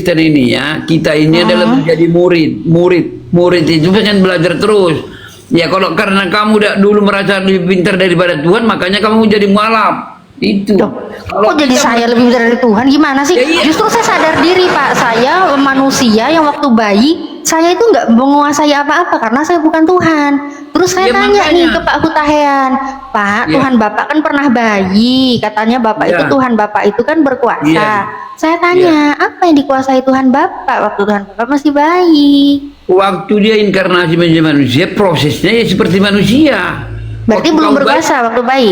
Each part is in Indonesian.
Kristen ini ya, kita ini adalah menjadi murid itu kan belajar terus. Ya kalau karena kamu dulu merasa lebih pintar daripada Tuhan, makanya kamu jadi mualaf. Itu. Kok jadi saya lebih pintar dari Tuhan? Gimana sih? Ya, iya. Justru saya sadar diri, Pak. Saya manusia yang waktu bayi, saya itu nggak menguasai apa-apa karena saya bukan Tuhan. Terus saya tanya makanya. nih ke Pak Hutahean, Pak, Tuhan Bapak kan pernah bayi, katanya Bapak itu Tuhan Bapak itu kan berkuasa. Saya tanya, apa yang dikuasai Tuhan Bapak waktu Tuhan Bapak masih bayi? Waktu dia inkarnasi menjadi manusia, prosesnya ya seperti manusia. Berarti Waktu belum kau berkuasa waktu bayi?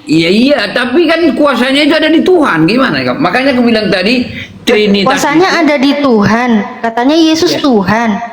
Iya, tapi kan kuasanya itu ada di Tuhan. Gimana? Makanya aku bilang tadi, Trinitas. Kuasanya ada di Tuhan, katanya Yesus Tuhan.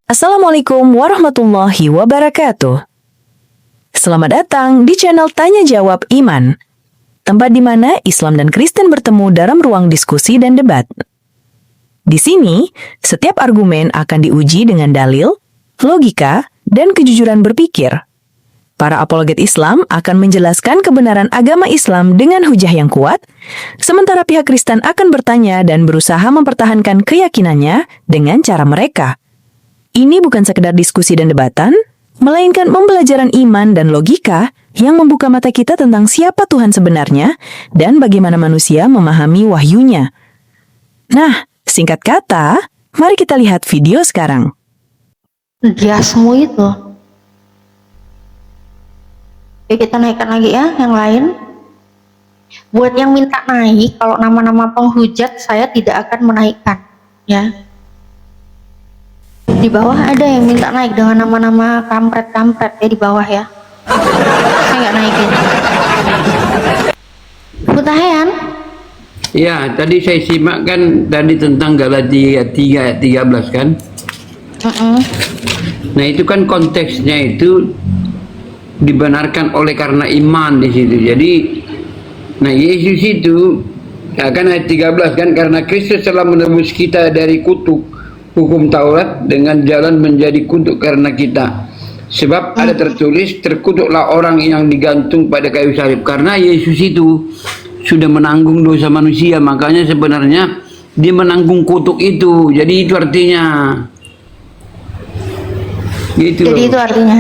Assalamualaikum warahmatullahi wabarakatuh. Selamat datang di channel Tanya Jawab Iman, tempat di mana Islam dan Kristen bertemu dalam ruang diskusi dan debat. Di sini, setiap argumen akan diuji dengan dalil, logika, dan kejujuran berpikir. Para apologet Islam akan menjelaskan kebenaran agama Islam dengan hujah yang kuat, sementara pihak Kristen akan bertanya dan berusaha mempertahankan keyakinannya dengan cara mereka. Ini bukan sekedar diskusi dan debatan, melainkan pembelajaran iman dan logika yang membuka mata kita tentang siapa Tuhan sebenarnya dan bagaimana manusia memahami wahyunya. Nah, singkat kata, mari kita lihat video sekarang. Gasmu itu. Oke, kita naikkan lagi ya, yang lain. Buat yang minta naik, kalau nama-nama penghujat saya tidak akan menaikkan, ya. Di bawah ada yang minta naik dengan nama-nama kampret-kampret ya di bawah ya. Saya nggak naikin. Hutahean? Ya, tadi saya simak kan tadi tentang Galatia 3 ayat 13 kan. Nah itu kan konteksnya itu dibenarkan oleh karena iman di situ. Jadi, nah Yesus itu kan ayat 13 kan, karena Kristus telah menebus kita dari kutuk hukum Taurat dengan jalan menjadi kutuk karena kita. Sebab ada tertulis, terkutuklah orang yang digantung pada kayu salib. Karena Yesus itu sudah menanggung dosa manusia, makanya sebenarnya dia menanggung kutuk itu. Jadi itu artinya. Gitu Jadi loh. itu artinya.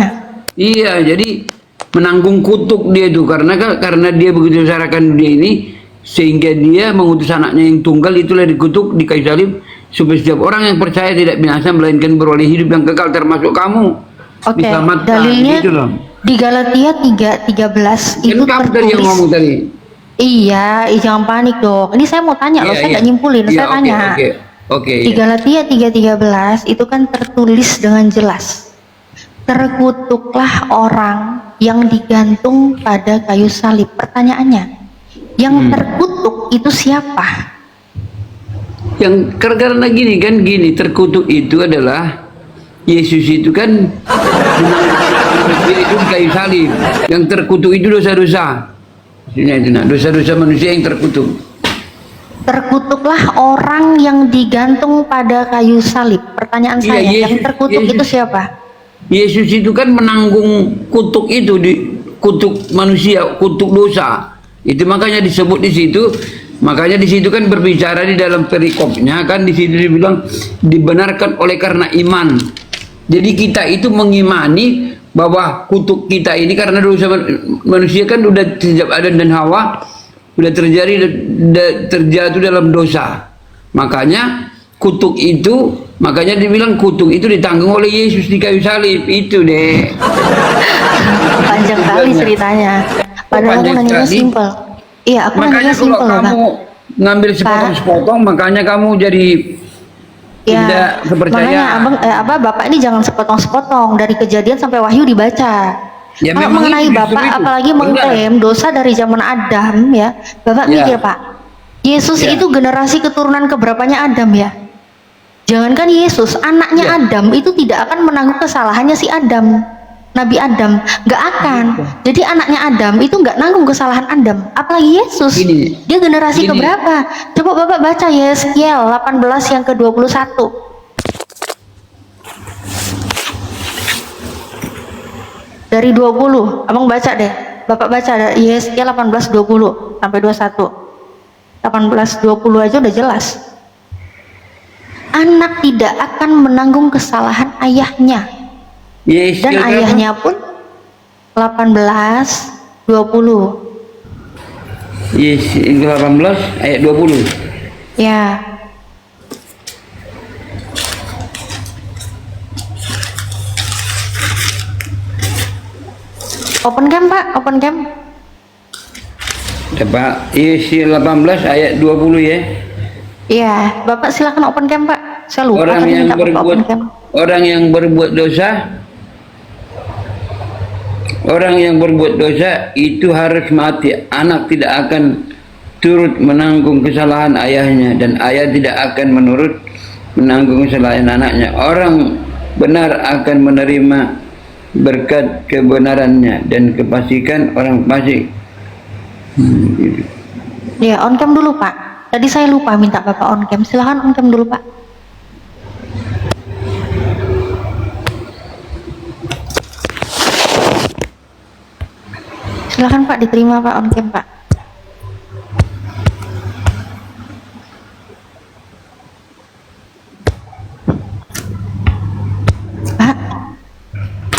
Iya, jadi menanggung kutuk dia itu karena dia begitu sarakan dunia ini, sehingga dia mengutus anaknya yang tunggal, itulah dikutuk di kayu salib, supaya setiap orang yang percaya tidak binasa melainkan beroleh hidup yang kekal, termasuk kamu. Oke, Diselamatkan, dalilnya gitu loh. di Galatia 3:13 itu Kan kamu tadi yang tertulis. ngomong tadi. Iya, jangan panik dong. Ini saya mau tanya loh, saya nggak nyimpulin, saya tanya. Oke. Di Galatia 3:13 itu kan tertulis dengan jelas. Terkutuklah orang yang digantung pada kayu salib. Pertanyaannya, yang terkutuk itu siapa? Yang karena gini, terkutuk itu adalah Yesus itu kan dia itu di kayu salib. Yang terkutuk itu dosa-dosa. Dosa-dosa manusia yang terkutuk. Terkutuklah orang yang digantung pada kayu salib. Pertanyaan Iya, saya, yang Yesus- terkutuk Yesus. itu siapa? Yesus itu kan menanggung kutuk itu, kutuk manusia, kutuk dosa. Itu makanya disebut di situ. Makanya di situ kan berbicara di dalam perikopnya kan, di situ dibilang dibenarkan oleh karena iman. Jadi kita itu mengimani bahwa kutuk kita ini karena dosa manusia kan udah sejak Adam dan Hawa udah terjatuh dalam dosa. Makanya kutuk itu Makanya dibilang kutuk itu ditanggung oleh Yesus di kayu salib itu deh. Panjang kali ceritanya. Padahal aku Panjang nanya sekali. simpel. Iya, aku Makanya nanya kalau simpel loh, Bang. kamu ngambil sepotong-sepotong, makanya kamu jadi Ya, tidak makanya kepercayaan. Bapak ini jangan sepotong-sepotong dari Kejadian sampai Wahyu dibaca. Ya, Kalau memang mengenai itu, justru Bapak itu. apalagi Benar. mengklaim dosa dari zaman Adam ya, Bapak Ya. mikir Pak, Yesus Ya. itu generasi keturunan keberapanya Adam ya? Jangankan Yesus, anaknya Ya. Adam itu tidak akan menanggung kesalahannya si Adam. Nabi Adam nggak akan. Jadi anaknya Adam itu nggak nanggung kesalahan Adam, apalagi Yesus. Gini. Dia generasi Gini. keberapa? Coba Bapak baca Yeskiel 18 yang ke-21. Dari 20, Abang baca deh. Bapak baca Yeskiel 18 20 sampai 21. 18 20 aja udah jelas. Anak tidak akan menanggung kesalahan ayahnya. Yes, Dan ayahnya pun 18 20. Yes, 18 ayat 20. Ya. Open cam Pak, open cam. Coba yes, 18 ayat 20 ya. Iya, Bapak silakan open cam Pak. Saya lupa Orang tadi yang minta Bapak berbuat open cam. Orang yang berbuat dosa itu harus mati. Anak tidak akan turut menanggung kesalahan ayahnya dan ayah tidak akan menanggung kesalahan anaknya. Orang benar akan menerima berkat kebenarannya dan kepastikan orang fasik. Gitu. Ya, on cam dulu Pak. Tadi saya lupa minta Bapak on cam. Silakan on cam dulu Pak. Silakan Pak, diterima Pak on cam Pak. Pak,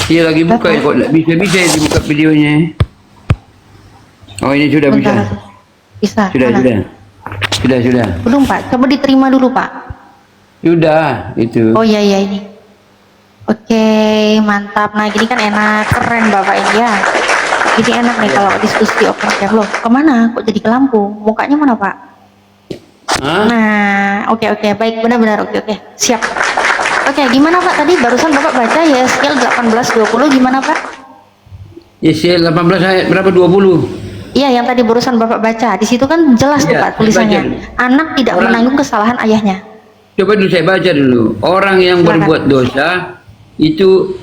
Iya lagi buka ya, kok nggak bisa ya dibuka videonya. Oh ini sudah bisa. bentar. Bisa. Sudah, mana? sudah. Belum Pak, coba diterima dulu Pak. Sudah, itu. Oh iya ini. Oke, mantap. Nah gini kan enak, keren Bapak ini ya. Jadi enak nih kalau diskusi open cam. Loh, kemana? Kok jadi ke lampu? Mukanya mana Pak? Hah? Nah, oke, baik, benar-benar oke, siap. Oke, gimana Pak tadi barusan Bapak baca ya skill 18-20 gimana Pak? Yesus 18 ayat berapa? 20. Iya, yang tadi barusan Bapak baca. Di situ kan jelas tuh Iya, Pak tulisannya. baca. Anak tidak Orang- menanggung kesalahan ayahnya. Coba dulu saya baca dulu. Orang yang Silakan. berbuat dosa itu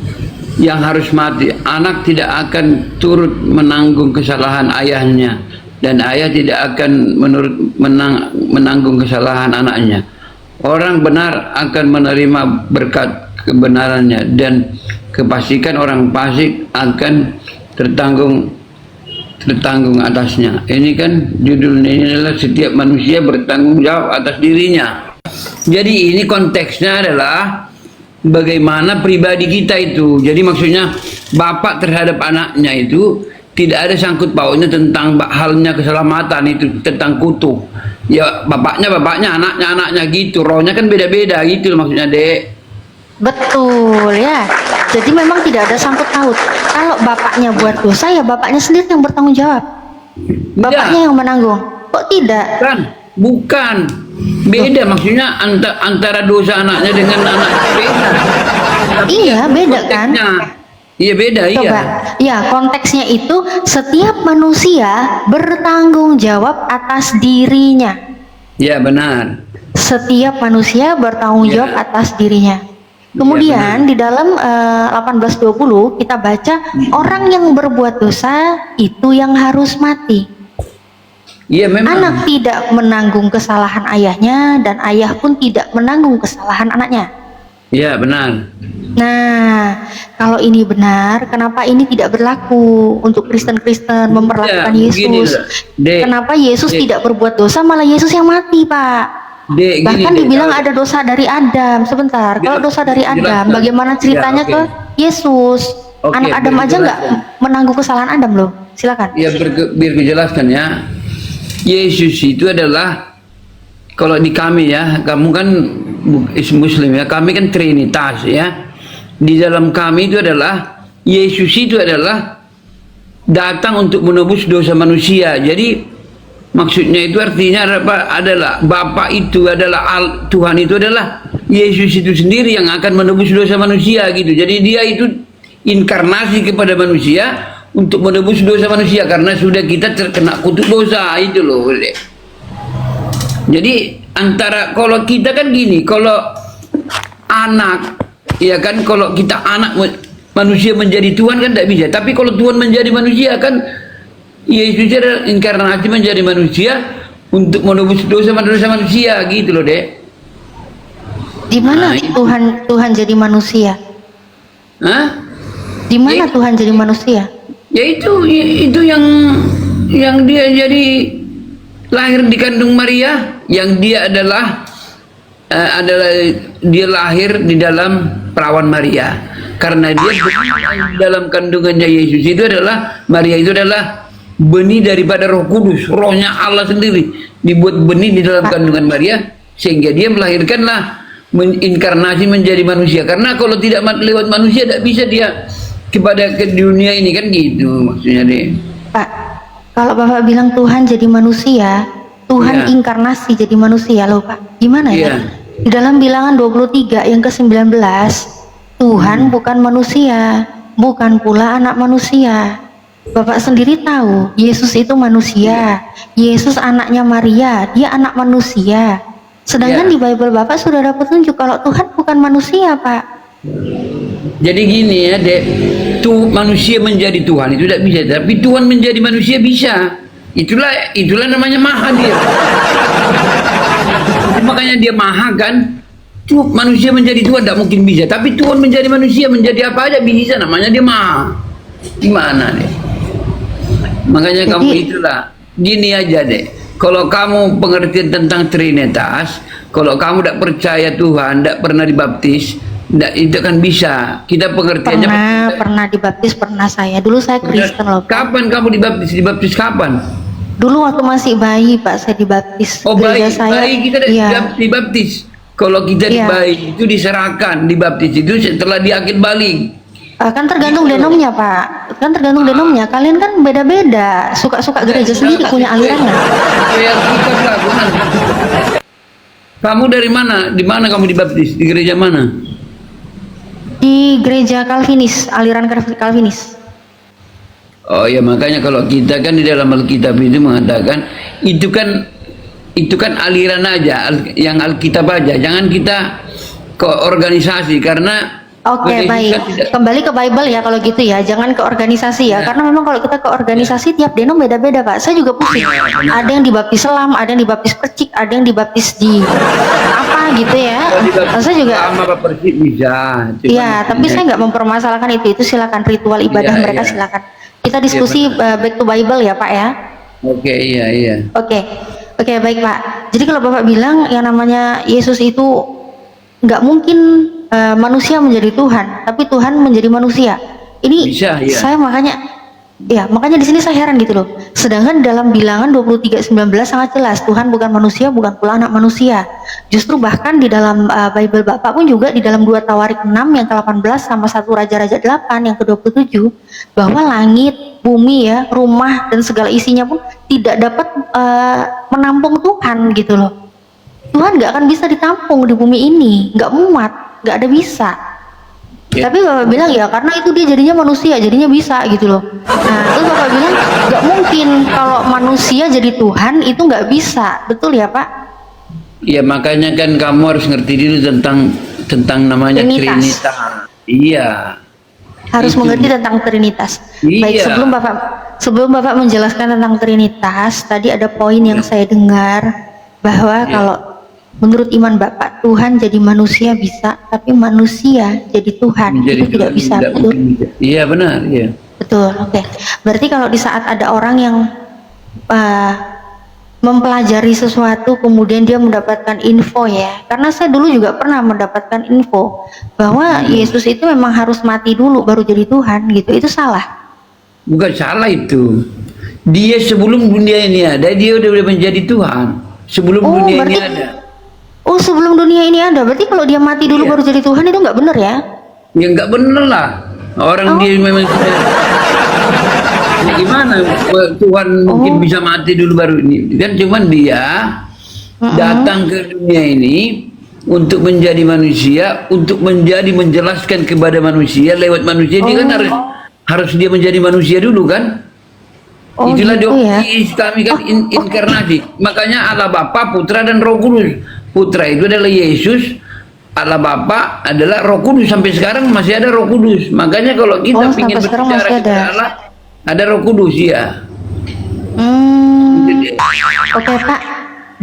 yang harus mati. Anak tidak akan turut menanggung kesalahan ayahnya dan ayah tidak akan menanggung kesalahan anaknya. Orang benar akan menerima berkat kebenarannya dan kepastikan orang fasik akan tertanggung atasnya. Ini kan judulnya ini adalah setiap manusia bertanggung jawab atas dirinya. Jadi ini konteksnya adalah bagaimana pribadi kita itu. Jadi maksudnya bapak terhadap anaknya itu tidak ada sangkut pautnya tentang halnya keselamatan itu, tentang kutu. Ya bapaknya, anaknya gitu. Rohnya kan beda-beda gitu maksudnya, Dek. Betul ya. Jadi memang tidak ada sangkut paut. Kalau bapaknya buat dosa ya bapaknya sendiri yang bertanggung jawab. Bapaknya yang menanggung. Kok tidak? Bukan. Beda maksudnya antara dosa anaknya dengan anak beda. Iya, beda kan? Konteksnya. Iya beda, Coba, ya konteksnya itu setiap manusia bertanggung jawab atas dirinya. Iya benar. Setiap manusia bertanggung Ya. jawab atas dirinya. Kemudian benar. di dalam 18-20 kita baca orang yang berbuat dosa itu yang harus mati. Iya memang. Anak tidak menanggung kesalahan ayahnya dan ayah pun tidak menanggung kesalahan anaknya. Iya benar. Nah, kalau ini benar, kenapa ini tidak berlaku untuk Kristen-Kristen memperlakukan Ya, begini, Yesus? Dek. Kenapa Yesus Dek. tidak berbuat dosa, malah Yesus yang mati, Pak? Dek, gini, Bahkan Dek. dibilang ada dosa dari Adam. Sebentar, kalau dosa dari Adam, Jelaskan. bagaimana ceritanya Ya, ke oke. Yesus? Oke, Anak Adam biar aja nggak jelaskan. menanggung kesalahan Adam loh. Silakan. Ya biar dijelaskan ya. Yesus itu adalah kalau di kami ya, kamu kan Muslim ya, kami kan Trinitas ya. Di dalam kami itu adalah Yesus itu adalah datang untuk menebus dosa manusia. Jadi maksudnya itu artinya adalah Bapa itu adalah Tuhan itu adalah Yesus itu sendiri yang akan menebus dosa manusia gitu. Jadi dia itu inkarnasi kepada manusia untuk menebus dosa manusia karena sudah kita terkena kutuk dosa itu loh. Jadi antara kalau kita kan gini, kalau anak ya kan, kalau kita anak manusia menjadi Tuhan kan tidak bisa. Tapi kalau Tuhan menjadi manusia kan Yesus adalah inkarnasi menjadi manusia untuk menebus dosa manusia gitu loh, Dek. Di mana Tuhan jadi manusia? Hah? Di mana Ya, Tuhan jadi manusia? ya itu yang dia jadi lahir di kandung Maria, yang dia adalah dia lahir di dalam perawan Maria. Karena dia di dalam kandungannya Yesus itu adalah Maria itu adalah benih daripada Roh Kudus, rohnya Allah sendiri dibuat benih di dalam kandungan Maria sehingga dia melahirkanlah inkarnasi menjadi manusia. Karena kalau tidak lewat manusia tidak bisa dia ke dunia ini kan gitu maksudnya deh. Pak, kalau Bapak bilang Tuhan jadi manusia, Tuhan Iya. inkarnasi jadi manusia loh Pak. Gimana ya? Iya. Di dalam bilangan 23 yang ke-19, Tuhan bukan manusia, bukan pula anak manusia. Bapak sendiri tahu, Yesus itu manusia. Yesus anaknya Maria, dia anak manusia. Sedangkan Iya. di Bible Bapak sudah ada petunjuk kalau Tuhan bukan manusia, Pak. Jadi gini ya, Dek, tuh manusia menjadi Tuhan itu tidak bisa, tapi Tuhan menjadi manusia bisa. Itulah namanya maha dia. Makanya dia maha kan. Tuh manusia menjadi Tuhan tidak mungkin bisa, tapi Tuhan menjadi manusia menjadi apa aja bisa, namanya dia maha. Gimana deh? Makanya kamu itulah gini aja deh. Kalau kamu pengertian tentang Trinitas, kalau kamu tidak percaya Tuhan, tidak pernah dibaptis, itu kan bisa. Kita pengertiannya Pernah dibaptis, pernah saya. Dulu saya Kristen loh, Pak. Kapan kamu dibaptis? Dibaptis kapan? Dulu waktu masih bayi, Pak, saya dibaptis. Oh, Gereja bayi, saya, bayi kita iya. dibaptis. Kalau kita di Iya. bayi itu diserahkan, dibaptis itu setelah diakid balik. Kan tergantung denomnya, Pak. Kan tergantung denomnya. Kalian kan beda-beda. Suka-suka gereja sendiri punya alirannya. Kayak kita lah, benar. Kamu dari mana? Di mana kamu dibaptis? Di gereja mana? Di gereja Calvinis, aliran Calvinis. Oh ya, makanya kalau kita kan di dalam Alkitab itu mengatakan itu kan aliran aja, yang Alkitab aja. Jangan kita ke organisasi karena Oke, gereja baik. kan tidak. Kembali ke Bible ya kalau gitu ya. Jangan ke organisasi ya. Karena memang kalau kita ke organisasi tiap denom beda-beda, Pak. Saya juga pusing. Ada yang dibaptis selam, ada yang dibaptis percik, ada yang dibaptis di apa gitu ya. Saya juga sama Pak Persik bisa. iya, tapi saya nggak mempermasalahkan itu silakan ritual ibadah Iya, mereka iya. silakan. Kita diskusi back to Bible ya, Pak ya. Oke, iya. Oke, baik Pak. Jadi kalau Bapak bilang yang namanya Yesus itu nggak mungkin manusia menjadi Tuhan, tapi Tuhan menjadi manusia. Ini Bisa, iya. saya makanya di sini saya heran gitu loh. Sedangkan dalam bilangan 23:19 sangat jelas Tuhan bukan manusia, bukan pula anak manusia. Justru bahkan di dalam Bible Bapak pun juga di dalam 2 Tawarik 6 yang ke-18 sama 1 Raja-Raja 8 yang ke-27 bahwa langit, bumi ya, rumah dan segala isinya pun tidak dapat menampung Tuhan gitu loh. Tuhan nggak akan bisa ditampung di bumi ini, nggak muat, nggak ada bisa. Ya. Tapi Bapak bilang ya karena itu dia jadinya manusia, jadinya bisa gitu loh. Nah terus Bapak bilang nggak mungkin kalau manusia jadi Tuhan itu nggak bisa, betul ya Pak? Ya makanya kan kamu harus ngerti dulu tentang namanya Trinitas. Trinitas. Iya. Harus Itu. mengerti tentang Trinitas. Iya. Baik, sebelum Bapak menjelaskan tentang Trinitas, tadi ada poin yang saya dengar bahwa kalau menurut iman Bapak Tuhan jadi manusia bisa, tapi manusia jadi Tuhan Menjadi itu tidak Tuhan bisa, tidak betul? mungkin bisa. Iya benar, iya. Betul, oke. Berarti kalau di saat ada orang yang mempelajari sesuatu kemudian dia mendapatkan info ya, karena saya dulu juga pernah mendapatkan info bahwa Yesus itu memang harus mati dulu baru jadi Tuhan gitu, itu salah. Bukan salah itu. Dia sebelum dunia ini ada, dia udah menjadi Tuhan. Sebelum dunia ini berarti ada. Oh, sebelum dunia ini ada. Berarti kalau dia mati dulu Iya. baru jadi Tuhan itu nggak benar ya? Ya nggak bener lah. Orang dia memang ya gimana Tuhan mungkin bisa mati dulu baru ini. Kan cuman dia datang ke dunia ini untuk menjadi manusia, untuk menjelaskan kepada manusia lewat manusia. Dia kan harus dia menjadi manusia dulu kan? Oh, Itulah gitu ya. kami kan inkarnasi. Makanya Allah Bapa, Putra dan Roh Kudus. Putra itu adalah Yesus, Allah Bapa adalah Roh Kudus. Sampai sekarang masih ada Roh Kudus. Makanya kalau kita ingin sampai sekarang berbicara masih kepada ada. Allah, ada Roh Kudus ya. Oke Pak,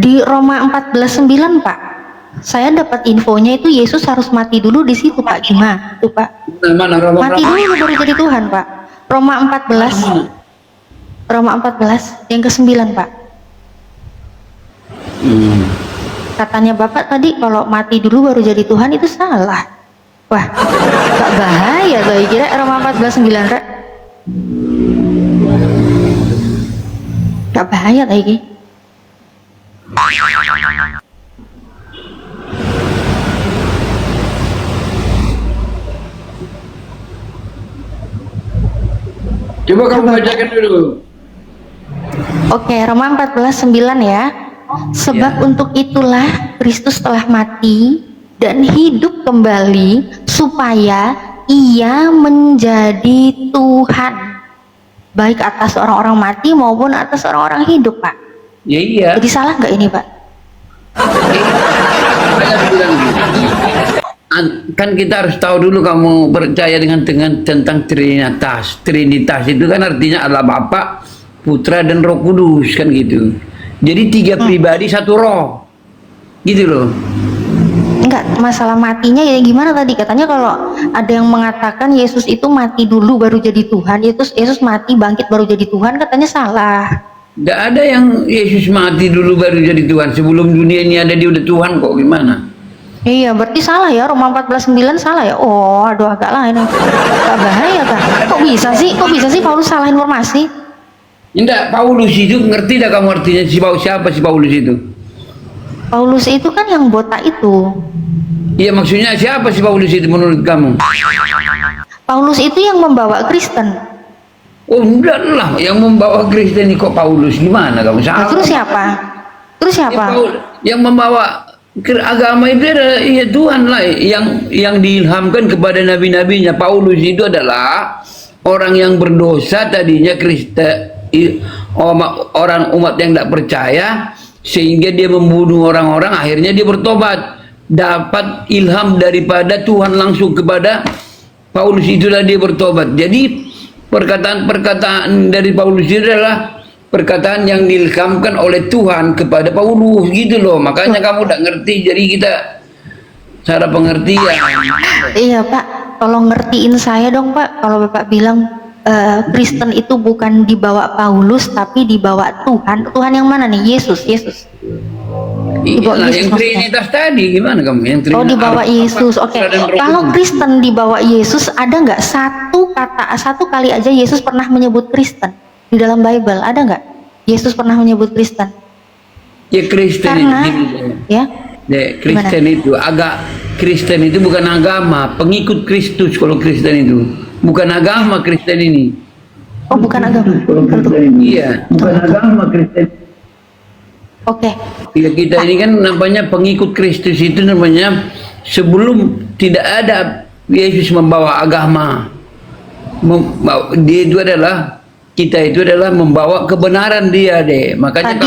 di Roma 14:9 Pak, saya dapat infonya itu Yesus harus mati dulu di situ Pak. Gimana tuh Pak? Mana Roma? Mati dulu baru jadi Tuhan Pak. Roma 14 yang ke-9 Pak. Katanya Bapak tadi kalau mati dulu baru jadi Tuhan itu salah. Wah, Pak bahaya tuh. Kira Roma 14:9 Rek. Gak bahaya lagi. Coba kamu bacakan dulu. Oke, Roma 14:9 ya. Sebab untuk itulah Kristus telah mati dan hidup kembali supaya ia menjadi Tuhan baik atas orang-orang mati maupun atas orang-orang hidup Pak. Ya iya. Jadi salah nggak ini Pak? Saya bilang gitu. Kan kita harus tahu dulu kamu percaya dengan tentang Trinitas. Trinitas itu kan artinya Allah Bapa, Putra dan Roh Kudus kan gitu. Jadi tiga pribadi satu roh. Gitu loh. Enggak, masalah matinya ya gimana tadi katanya kalau ada yang mengatakan Yesus itu mati dulu baru jadi Tuhan, Yesus mati bangkit baru jadi Tuhan, katanya salah. Nggak ada yang Yesus mati dulu baru jadi Tuhan. Sebelum dunia ini ada dia udah Tuhan kok, gimana? Iya, berarti salah ya, Roma 14:9 salah ya. Oh, aduh agak lah ini. Agak bahaya kan? Kok bisa sih? Paulus salah informasi? Enggak, Paulus itu ngerti dah kamu artinya siapa si Paulus itu? Paulus itu kan yang botak itu. Iya, maksudnya siapa si Paulus itu menurut kamu? Paulus itu yang membawa Kristen. Oh enggak lah, yang membawa Kristen ini kok Paulus, gimana kamu? Nah, terus siapa? Terus siapa? Yang membawa agama itu adalah ya Tuhan lah, yang diilhamkan kepada nabi-nabinya. Paulus itu adalah orang yang berdosa tadinya Kristen, orang umat yang tidak percaya, sehingga dia membunuh orang-orang, akhirnya dia bertobat, dapat ilham daripada Tuhan langsung kepada Paulus, itulah dia bertobat. Jadi perkataan dari Paulus itu adalah perkataan yang diilhamkan oleh Tuhan kepada Paulus gitu loh. Makanya kamu tidak ngerti, jadi kita cara pengertian. Iya Pak, tolong ngertiin saya dong Pak. Kalau Bapak bilang Kristen itu bukan dibawa Paulus tapi dibawa Tuhan. Tuhan yang mana nih? Yesus. Nah, yang Trinitas tadi gimana kamu? Yang Trinitas. Oh, dibawa Yesus. Oke. Dan Roh Kalau Kudus. Kristen dibawa Yesus, ada nggak satu kali aja Yesus pernah menyebut Kristen di dalam Bible? Ada nggak? Yesus pernah menyebut Kristen? Ya Kristen Karena itu. ya. Kristen itu Kristen itu bukan agama, pengikut Kristus. Kalau Kristen itu bukan agama Kristen ini. Oh, bukan agama. Iya, bukan agama Kristen. Oke. Ya, kita ini kan namanya pengikut Kristus, itu namanya sebelum tidak ada Yesus membawa agama. Dia itu adalah, kita itu adalah membawa kebenaran dia deh. Makanya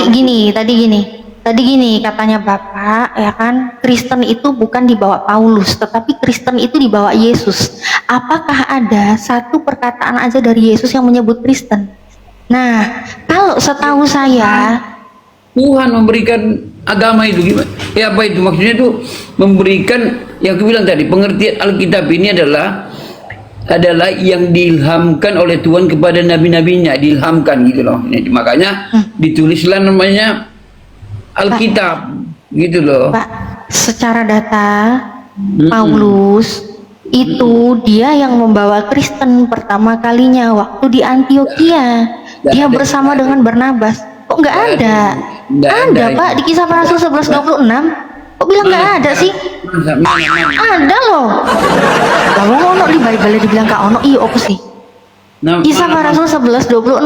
Tadi gini katanya Bapak ya kan, Kristen itu bukan dibawa Paulus tetapi Kristen itu dibawa Yesus. Apakah ada satu perkataan aja dari Yesus yang menyebut Kristen? Nah, kalau setahu saya Tuhan memberikan agama itu gimana? Ya apa itu maksudnya itu memberikan, yang aku bilang tadi, pengertian Alkitab ini adalah yang diilhamkan oleh Tuhan kepada nabi-nabinya, diilhamkan gitu loh. Makanya ditulislah namanya Alkitab gitu loh. Pak, secara data Paulus itu dia yang membawa Kristen pertama kalinya waktu di Antioquia. Dia bersama dengan Barnabas. Kok nggak ada? Nggak ada. Pak, di Kisah Para Rasul 11:26. Kok bilang nggak ada sih? Mana? Ada loh. Lah wong ono di Bible dibilang gak ono, iya apa sih? Kisah para Rasul 11:26.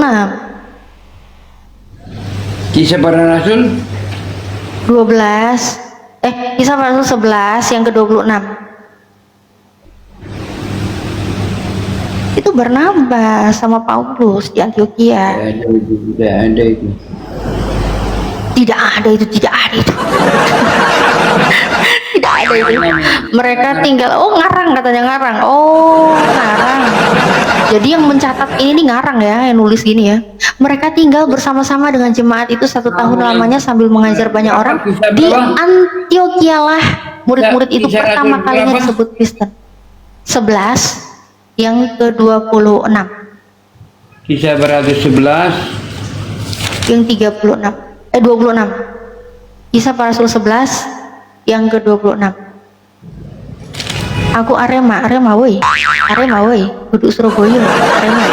Kisah para Rasul 12. Kisah para Rasul 11 yang ke-26. Itu Barnabas sama Paulus di Antioquia. tidak ada itu. Tidak ada itu. Tidak ada itu. Mereka tinggal, ngarang katanya, ngarang. Ngarang. Jadi yang mencatat ini ngarang ya, yang nulis gini ya. Mereka tinggal bersama-sama dengan jemaat itu 1 tahun lamanya sambil mengajar banyak orang. Di Antioquia lah murid-murid itu pertama kalinya disebut Kristen. 11 yang ke-26. Kisah para Rasul 11 yang 26. Kisah para Rasul 11 yang ke-26. Aku Arema woi, duduk Surabaya, Arema.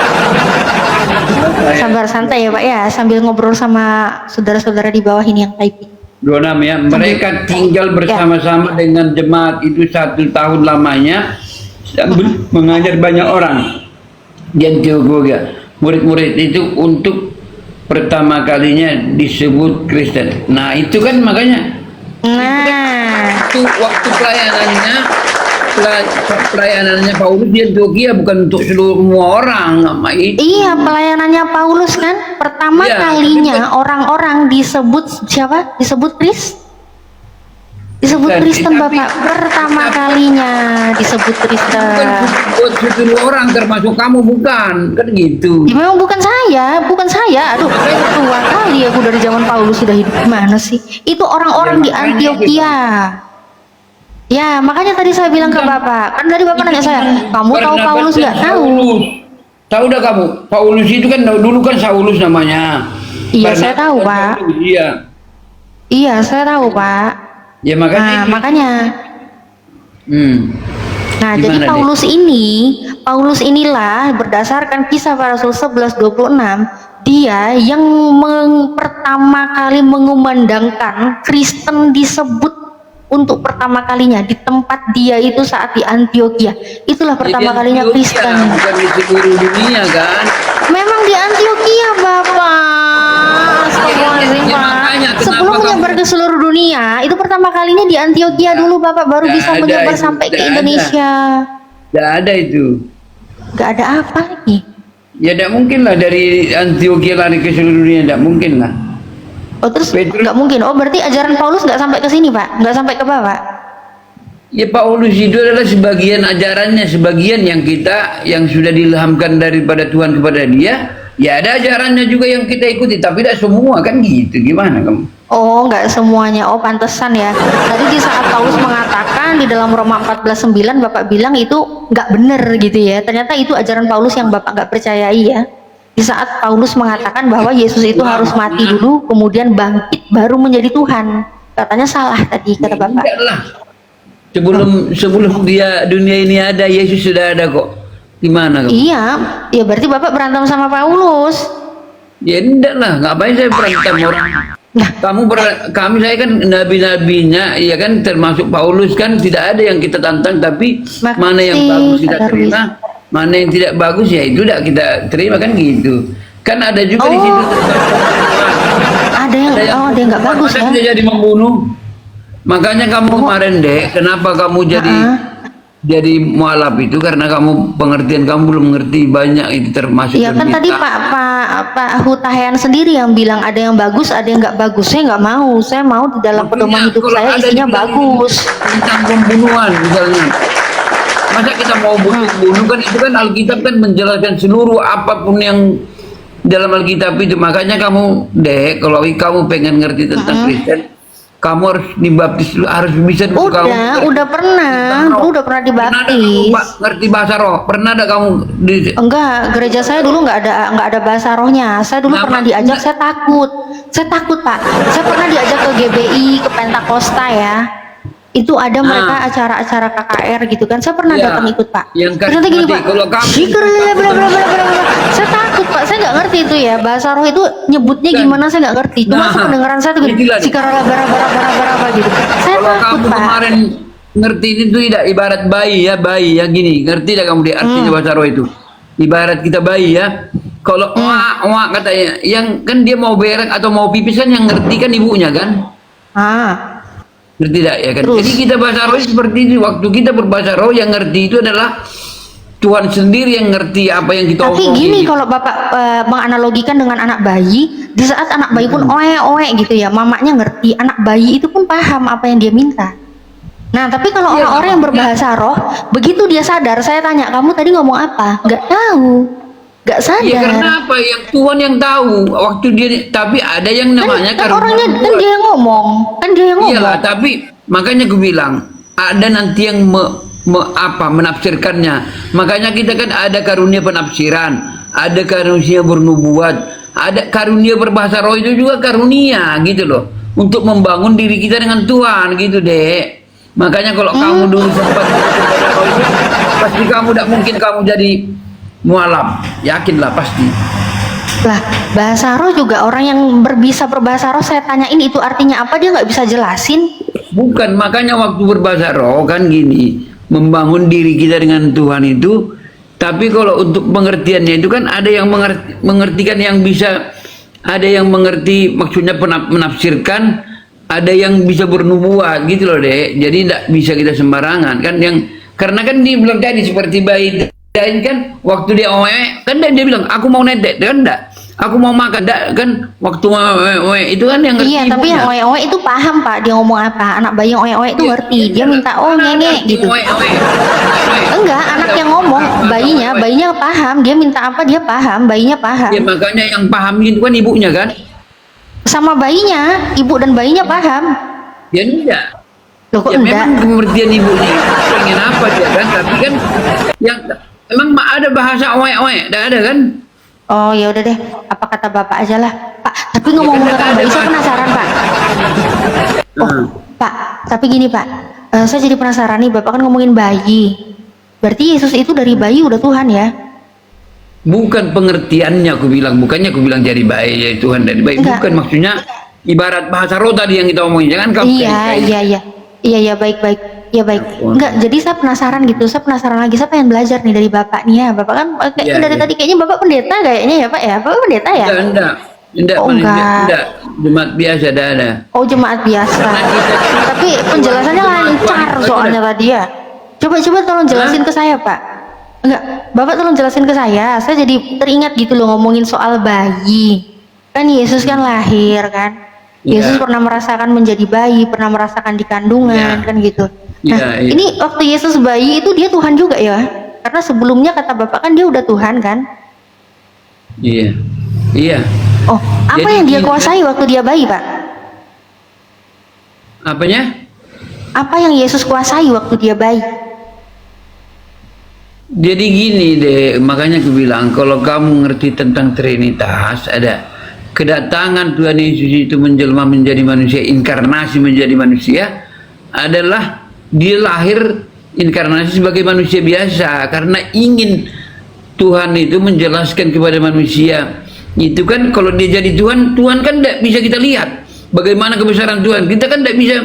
Sabar, santai ya Pak ya, sambil ngobrol sama saudara-saudara di bawah ini yang typing. 26 ya, mereka tinggal bersama-sama dengan jemaat itu 1 tahun lamanya sambil mengajar banyak orang di Antioquia. Murid-murid itu untuk pertama kalinya disebut Kristen. Nah itu kan makanya itu waktu pelayanannya Paulus di Antioquia bukan untuk semua orang. Iya, pelayanannya Paulus kan pertama kalinya orang-orang disebut siapa? Disebut Kristen Bapak, pertama kalinya disebut Kristen. Buat seluruh orang termasuk kamu bukan, kan gitu. Ya, memang bukan saya. Aduh, tua kali aku dari zaman Paulus sudah hidup gimana sih? Itu orang-orang di Antioquia. Ya, makanya tadi saya bilang ke Bapak, kan tadi Bapak nanya saya, kamu tahu Paulus nggak? Tahu. Tahu dah kamu, Paulus itu kan dulu kan Saulus namanya. Iya, saya tahu Pak. Iya, saya tahu Pak. Ya makanya. Nah, makanya. Nah, jadi Paulus inilah berdasarkan Kisah para Rasul 11:26, dia yang pertama kali mengumandangkan Kristen disebut untuk pertama kalinya di tempat dia itu saat di Antioquia. Itulah pertama kalinya Kristen. Bukan di seluruh dunia kan? Memang di Antioquia Bapak. Astagfirullahaladzim Pak. Sebelum menyebar ke seluruh dunia, itu pertama kalinya di Antioquia dulu Bapak, baru bisa menyebar sampai ke Indonesia. Tidak ada itu. Gak ada apa lagi? Ya tidak mungkin lah dari Antioquia lari ke seluruh dunia, tidak mungkin lah. Oh terus nggak mungkin? Oh berarti ajaran Paulus nggak sampai ke sini Pak? Nggak sampai ke Bapak? Ya Paulus itu adalah sebagian ajarannya, sebagian yang sudah diilhamkan daripada Tuhan kepada dia. Ya ada ajarannya juga yang kita ikuti, tapi tidak semua kan gitu. Gimana kamu? Oh nggak semuanya. Oh pantesan ya. Tadi di saat Paulus mengatakan di dalam Roma 14:9 Bapak bilang itu nggak benar gitu ya. Ternyata itu ajaran Paulus yang Bapak nggak percayai ya. Di saat Paulus mengatakan bahwa Yesus itu harus mati dulu, kemudian bangkit baru menjadi Tuhan. Katanya salah tadi kata Bapak. Enggak lah. Sebelum dunia ini ada, Yesus sudah ada kok. Gimana kamu? Iya, ya berarti Bapak berantem sama Paulus. Ya enggak lah, ngapain saya berantem orang? Nah, kami saya kan nabi-nabinya, ya kan termasuk Paulus kan tidak ada yang kita tantang, tapi mana yang bagus kita terima, mana yang tidak bagus ya itu tidak kita terima kan gitu. Kan ada juga di situ. Ada yang nggak bagus ya. Tidak jadi membunuh. Makanya kamu kemarin kenapa kamu jadi mualaf itu karena kamu pengertian kamu belum mengerti banyak itu termasuk. Iya kan tadi Pak Hutahian sendiri yang bilang ada yang bagus, ada yang nggak bagus. Saya nggak mau. Saya mau di dalam pedoman hidup saya isinya bagus. Tentang pembunuhan misalnya. Masa kita mau bunuh kan itu kan Alkitab kan menjelaskan seluruh apapun yang dalam Alkitab itu. Makanya kamu kalau kamu pengen ngerti tentang Kristen, kamu harus dibaptis dulu, harus bisa dulu. Udah pernah dibaptis. Ngerti bahasa roh? Pernah ada kamu Enggak, gereja saya dulu nggak ada bahasa rohnya. Saya dulu pernah diajak, saya takut Pak. Saya pernah diajak ke GBI, ke Pentakosta ya. Itu ada mereka acara-acara KKR gitu kan. Saya pernah datang ikut Pak. Yang ternyata gini Pak, Saya takut Pak, saya nggak ngerti itu ya. Bahasa roh itu nyebutnya gimana saya nggak ngerti. Cuma Nah, pendengaran saya tuh gini, itulah. sikarala gitu. Saya Kalau takut kamu Pak. kemarin ngerti itu tidak ibarat bayi ya gini, ngerti tidak kamu di artinya bahasa roh itu? Ibarat kita bayi ya. Kalau wah katanya, yang kan dia mau berak atau mau pipis kan yang ngerti kan ibunya kan? Ah, Ngerti tidak ya kan? Terus? Jadi kita bahasa roh seperti itu. Waktu kita berbahasa roh yang ngerti itu adalah Tuhan sendiri yang ngerti apa yang kita tapi omongin. gini kalau Bapak menganalogikan dengan anak bayi, di saat anak bayi pun oe gitu ya, mamanya ngerti, anak bayi itu pun paham apa yang dia minta. Nah, tapi kalau Iya, orang-orang yang berbahasa roh, begitu dia sadar, saya tanya, kamu tadi ngomong apa? Nggak tahu, nggak sadar. Iya karena apa? Yang Tuhan yang tahu waktu dia. Tapi ada yang namanya kan orangnya kan dia yang ngomong, Iyalah, tapi makanya aku bilang ada nanti yang menafsirkannya. Makanya kita kan ada karunia penafsiran, ada karunia bernubuat, ada karunia berbahasa roh itu juga karunia gitu loh. Untuk membangun diri kita dengan Tuhan gitu, Dek. Makanya kalau kamu dulu sempat berbahasa roh itu, pasti kamu tidak mungkin kamu jadi mualaf. Yakinlah pasti. Lah, bahasa roh juga orang yang bisa berbahasa roh saya tanyain itu artinya apa, dia nggak bisa jelasin. Bukan, makanya waktu berbahasa roh kan gini, membangun diri kita dengan Tuhan itu. Tapi kalau untuk pengertiannya itu kan ada yang mengertikan yang bisa, ada yang mengerti maksudnya menafsirkan, ada yang bisa bernubuat gitu loh, Dek. Jadi tidak bisa kita sembarangan kan, yang karena kan dia bilang tadi seperti bayi dan kan waktu dia kan dia bilang aku mau netek kan enggak, aku mau makan enggak kan, waktu itu kan yang ngerti. Iya, tapi yang oe-oe itu paham Pak, dia ngomong apa. Anak bayi yang oe-oe itu ngerti, dia minta oh nenge gitu. Enggak, anak yang ngomong, bayinya paham, dia minta apa dia paham, bayinya paham. Ya makanya yang paham itu kan ibunya kan. Sama bayinya, ibu dan bayinya paham. Ya enggak. Loh kok Ya enggak? memang pengertian ibunya pengen apa dia kan, tapi kan yang emang ada bahasa oe-oe, enggak ada kan? Oh ya udah deh, apa kata Bapak aja lah. Pak, tapi ngomong tentang bayi saya penasaran Pak. Oh, Pak, tapi gini Pak, saya jadi penasaran nih, Bapak kan ngomongin bayi. Berarti Yesus itu dari bayi udah Tuhan ya? Bukan pengertiannya aku bilang, bukannya aku bilang jadi baik ya Tuhan dari baik, Enggak. bukan maksudnya ibarat bahasa roh tadi yang kita omongin, jangan kamu Iya, baik. Ya baik. Enggak, jadi saya penasaran gitu. Saya penasaran lagi, saya pengen belajar nih dari Bapak nih ya. Bapak kan kayaknya dari tadi kayaknya Bapak pendeta kayaknya ya Pak ya. Bapak pendeta ya? Enggak, Oh, enggak. jemaat biasa ada. Oh, jemaat biasa. Tapi penjelasannya lancar soalnya tadi ya. Coba tolong jelasin ke saya Pak. Enggak, Bapak tolong jelasin ke saya. Saya jadi teringat gitu loh ngomongin soal bayi. Kan Yesus kan lahir kan. Yesus pernah merasakan menjadi bayi, pernah merasakan di kandungan kan gitu. Nah, ini waktu Yesus bayi itu dia Tuhan juga ya? Karena sebelumnya kata Bapak kan dia udah Tuhan kan? Iya. Oh, apa Jadi yang dia gini, kuasai waktu dia bayi Pak? Apanya? Apa yang Yesus kuasai waktu dia bayi? Jadi gini deh, makanya aku bilang kalau kamu ngerti tentang Trinitas, ada kedatangan Tuhan Yesus itu menjelma menjadi manusia, inkarnasi menjadi manusia, adalah dia lahir inkarnasi sebagai manusia biasa karena ingin Tuhan itu menjelaskan kepada manusia. Itu kan kalau dia jadi Tuhan kan tidak bisa kita lihat bagaimana kebesaran Tuhan. Kita kan tidak bisa,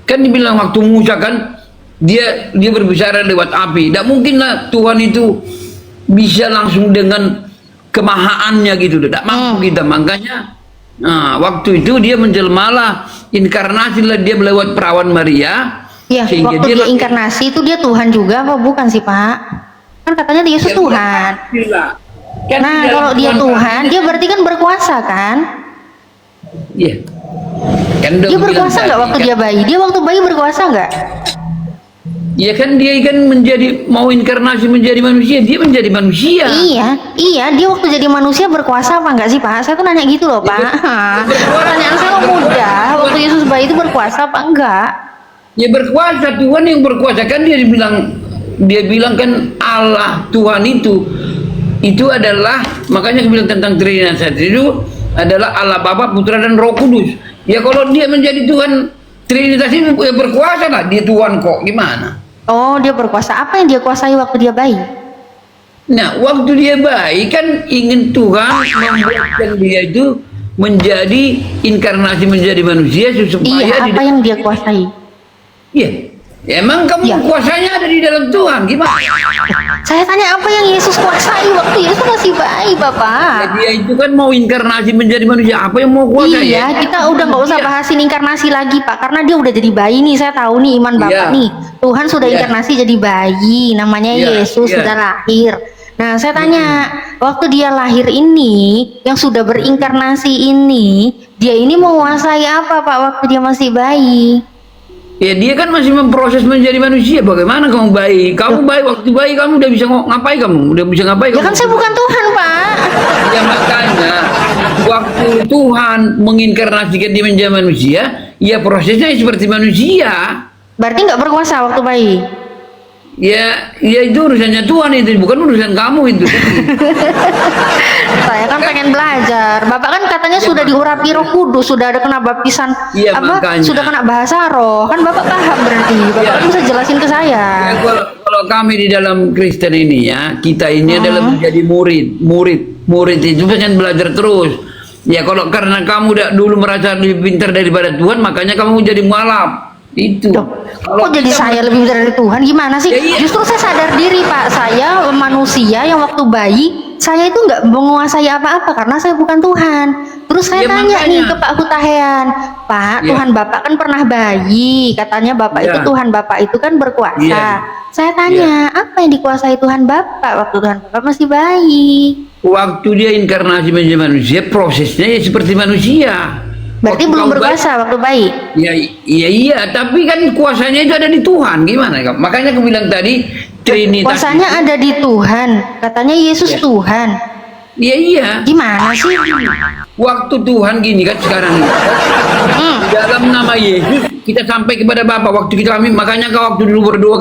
kan dibilang waktu Musa kan dia berbicara lewat api. Tidak mungkinlah Tuhan itu bisa langsung dengan kemahaannya gitu, tidak mampu kita. Makanya waktu itu dia menjelmalah, inkarnasi lah dia lewat perawan Maria. Ya, waktu dia inkarnasi itu dia Tuhan juga apa bukan sih Pak? Kan katanya dia Yesus Tuhan. Kan nah kalau dia Tuhan, dia berarti kan berkuasa kan? Iya. Kan dia berkuasa nggak waktu dia bayi? Dia waktu bayi berkuasa nggak? Ya kan dia kan mau inkarnasi menjadi manusia, dia menjadi manusia. Iya, dia waktu jadi manusia berkuasa apa enggak sih Pak? Saya tuh nanya gitu loh Pak. Pertanyaan saya mudah, waktu Yesus bayi itu berkuasa apa enggak? Ya berkuasa, Tuhan yang berkuasa kan dia bilang kan Allah Tuhan itu adalah, makanya aku bilang tentang Trinitas itu adalah Allah Bapa, Putra dan Roh Kudus. Ya kalau dia menjadi Tuhan Trinitas itu ya berkuasa lah, dia Tuhan kok, gimana? Oh, dia berkuasa. Apa yang dia kuasai waktu dia bayi? Nah, waktu dia bayi kan ingin Tuhan membuatkan dia itu menjadi inkarnasi menjadi manusia supaya Iya, apa yang dia kuasai? Iya. Ya, emang kamu Iya. kuasanya ada di dalam Tuhan, gimana? Saya tanya apa yang Yesus kuasai waktu Yesus masih bayi, Ya, Bapak? dia itu kan mau inkarnasi menjadi manusia, apa yang mau kuasai? Iya, kita udah nggak usah Iya. bahasin inkarnasi lagi, Pak, karena dia udah jadi bayi nih. Saya tahu nih iman Bapak Iya. nih. Tuhan sudah Iya. inkarnasi jadi bayi, namanya Iya, Yesus iya. sudah lahir. Nah, saya tanya, waktu dia lahir ini, yang sudah berinkarnasi ini, dia ini menguasai apa, Pak, waktu dia masih bayi? Ya, dia kan masih memproses menjadi manusia. Bagaimana kamu bayi? Kamu bayi, waktu bayi kamu udah bisa ngapain kamu? Udah bisa ngapain Ya kamu? kan saya bukan Tuhan, Pak. Ya, makanya waktu Tuhan menginkarnasikan dia menjadi manusia, ya prosesnya seperti manusia. Berarti nggak berkuasa waktu bayi. Ya, ya itu urusannya Tuhan, itu bukan urusan kamu itu. Saya kan pengen belajar. Bapak kan katanya sudah diurapi Roh Kudus, sudah ada kena baptisan Iya, apa? makanya. Sudah kena bahasa roh. Kan Bapak paham berarti. Bapak Iya. kan bisa jelasin ke saya. Ya, kalau kami di dalam Kristen ini ya, kita ini adalah menjadi murid itu pengen belajar terus. Ya, kalau karena kamu udah dulu merasa lebih pintar daripada Tuhan, makanya kamu jadi mualaf. Itu. Loh, kok jadi kita- saya lebih dari Tuhan? Gimana sih? Ya, iya. Justru saya sadar diri, Pak. Saya manusia yang waktu bayi, saya itu nggak menguasai apa-apa karena saya bukan Tuhan. Terus saya Ya, tanya nih makanya. ke Pak Hutahean, Pak, Ya. Tuhan Bapak kan pernah bayi, katanya Bapak Ya. itu Tuhan Bapak itu kan berkuasa. Ya. Saya tanya, apa yang dikuasai Tuhan Bapak waktu Tuhan Bapak masih bayi? Waktu dia inkarnasi menjadi manusia, prosesnya ya seperti manusia. Berarti Waktu belum kamu berkuasa waktu bayi. Ya, iya, tapi kan kuasanya itu ada di Tuhan. Gimana? Makanya aku bilang tadi Trinitas. Kuasanya ada di Tuhan. Katanya Yesus Ya. Tuhan. Iya, iya. Gimana sih? Waktu Tuhan gini kan sekarang ini. Hmm. Dalam nama Yesus kita sampai kepada Bapa. Waktu kita kami, makanya kau waktu dulu berdoa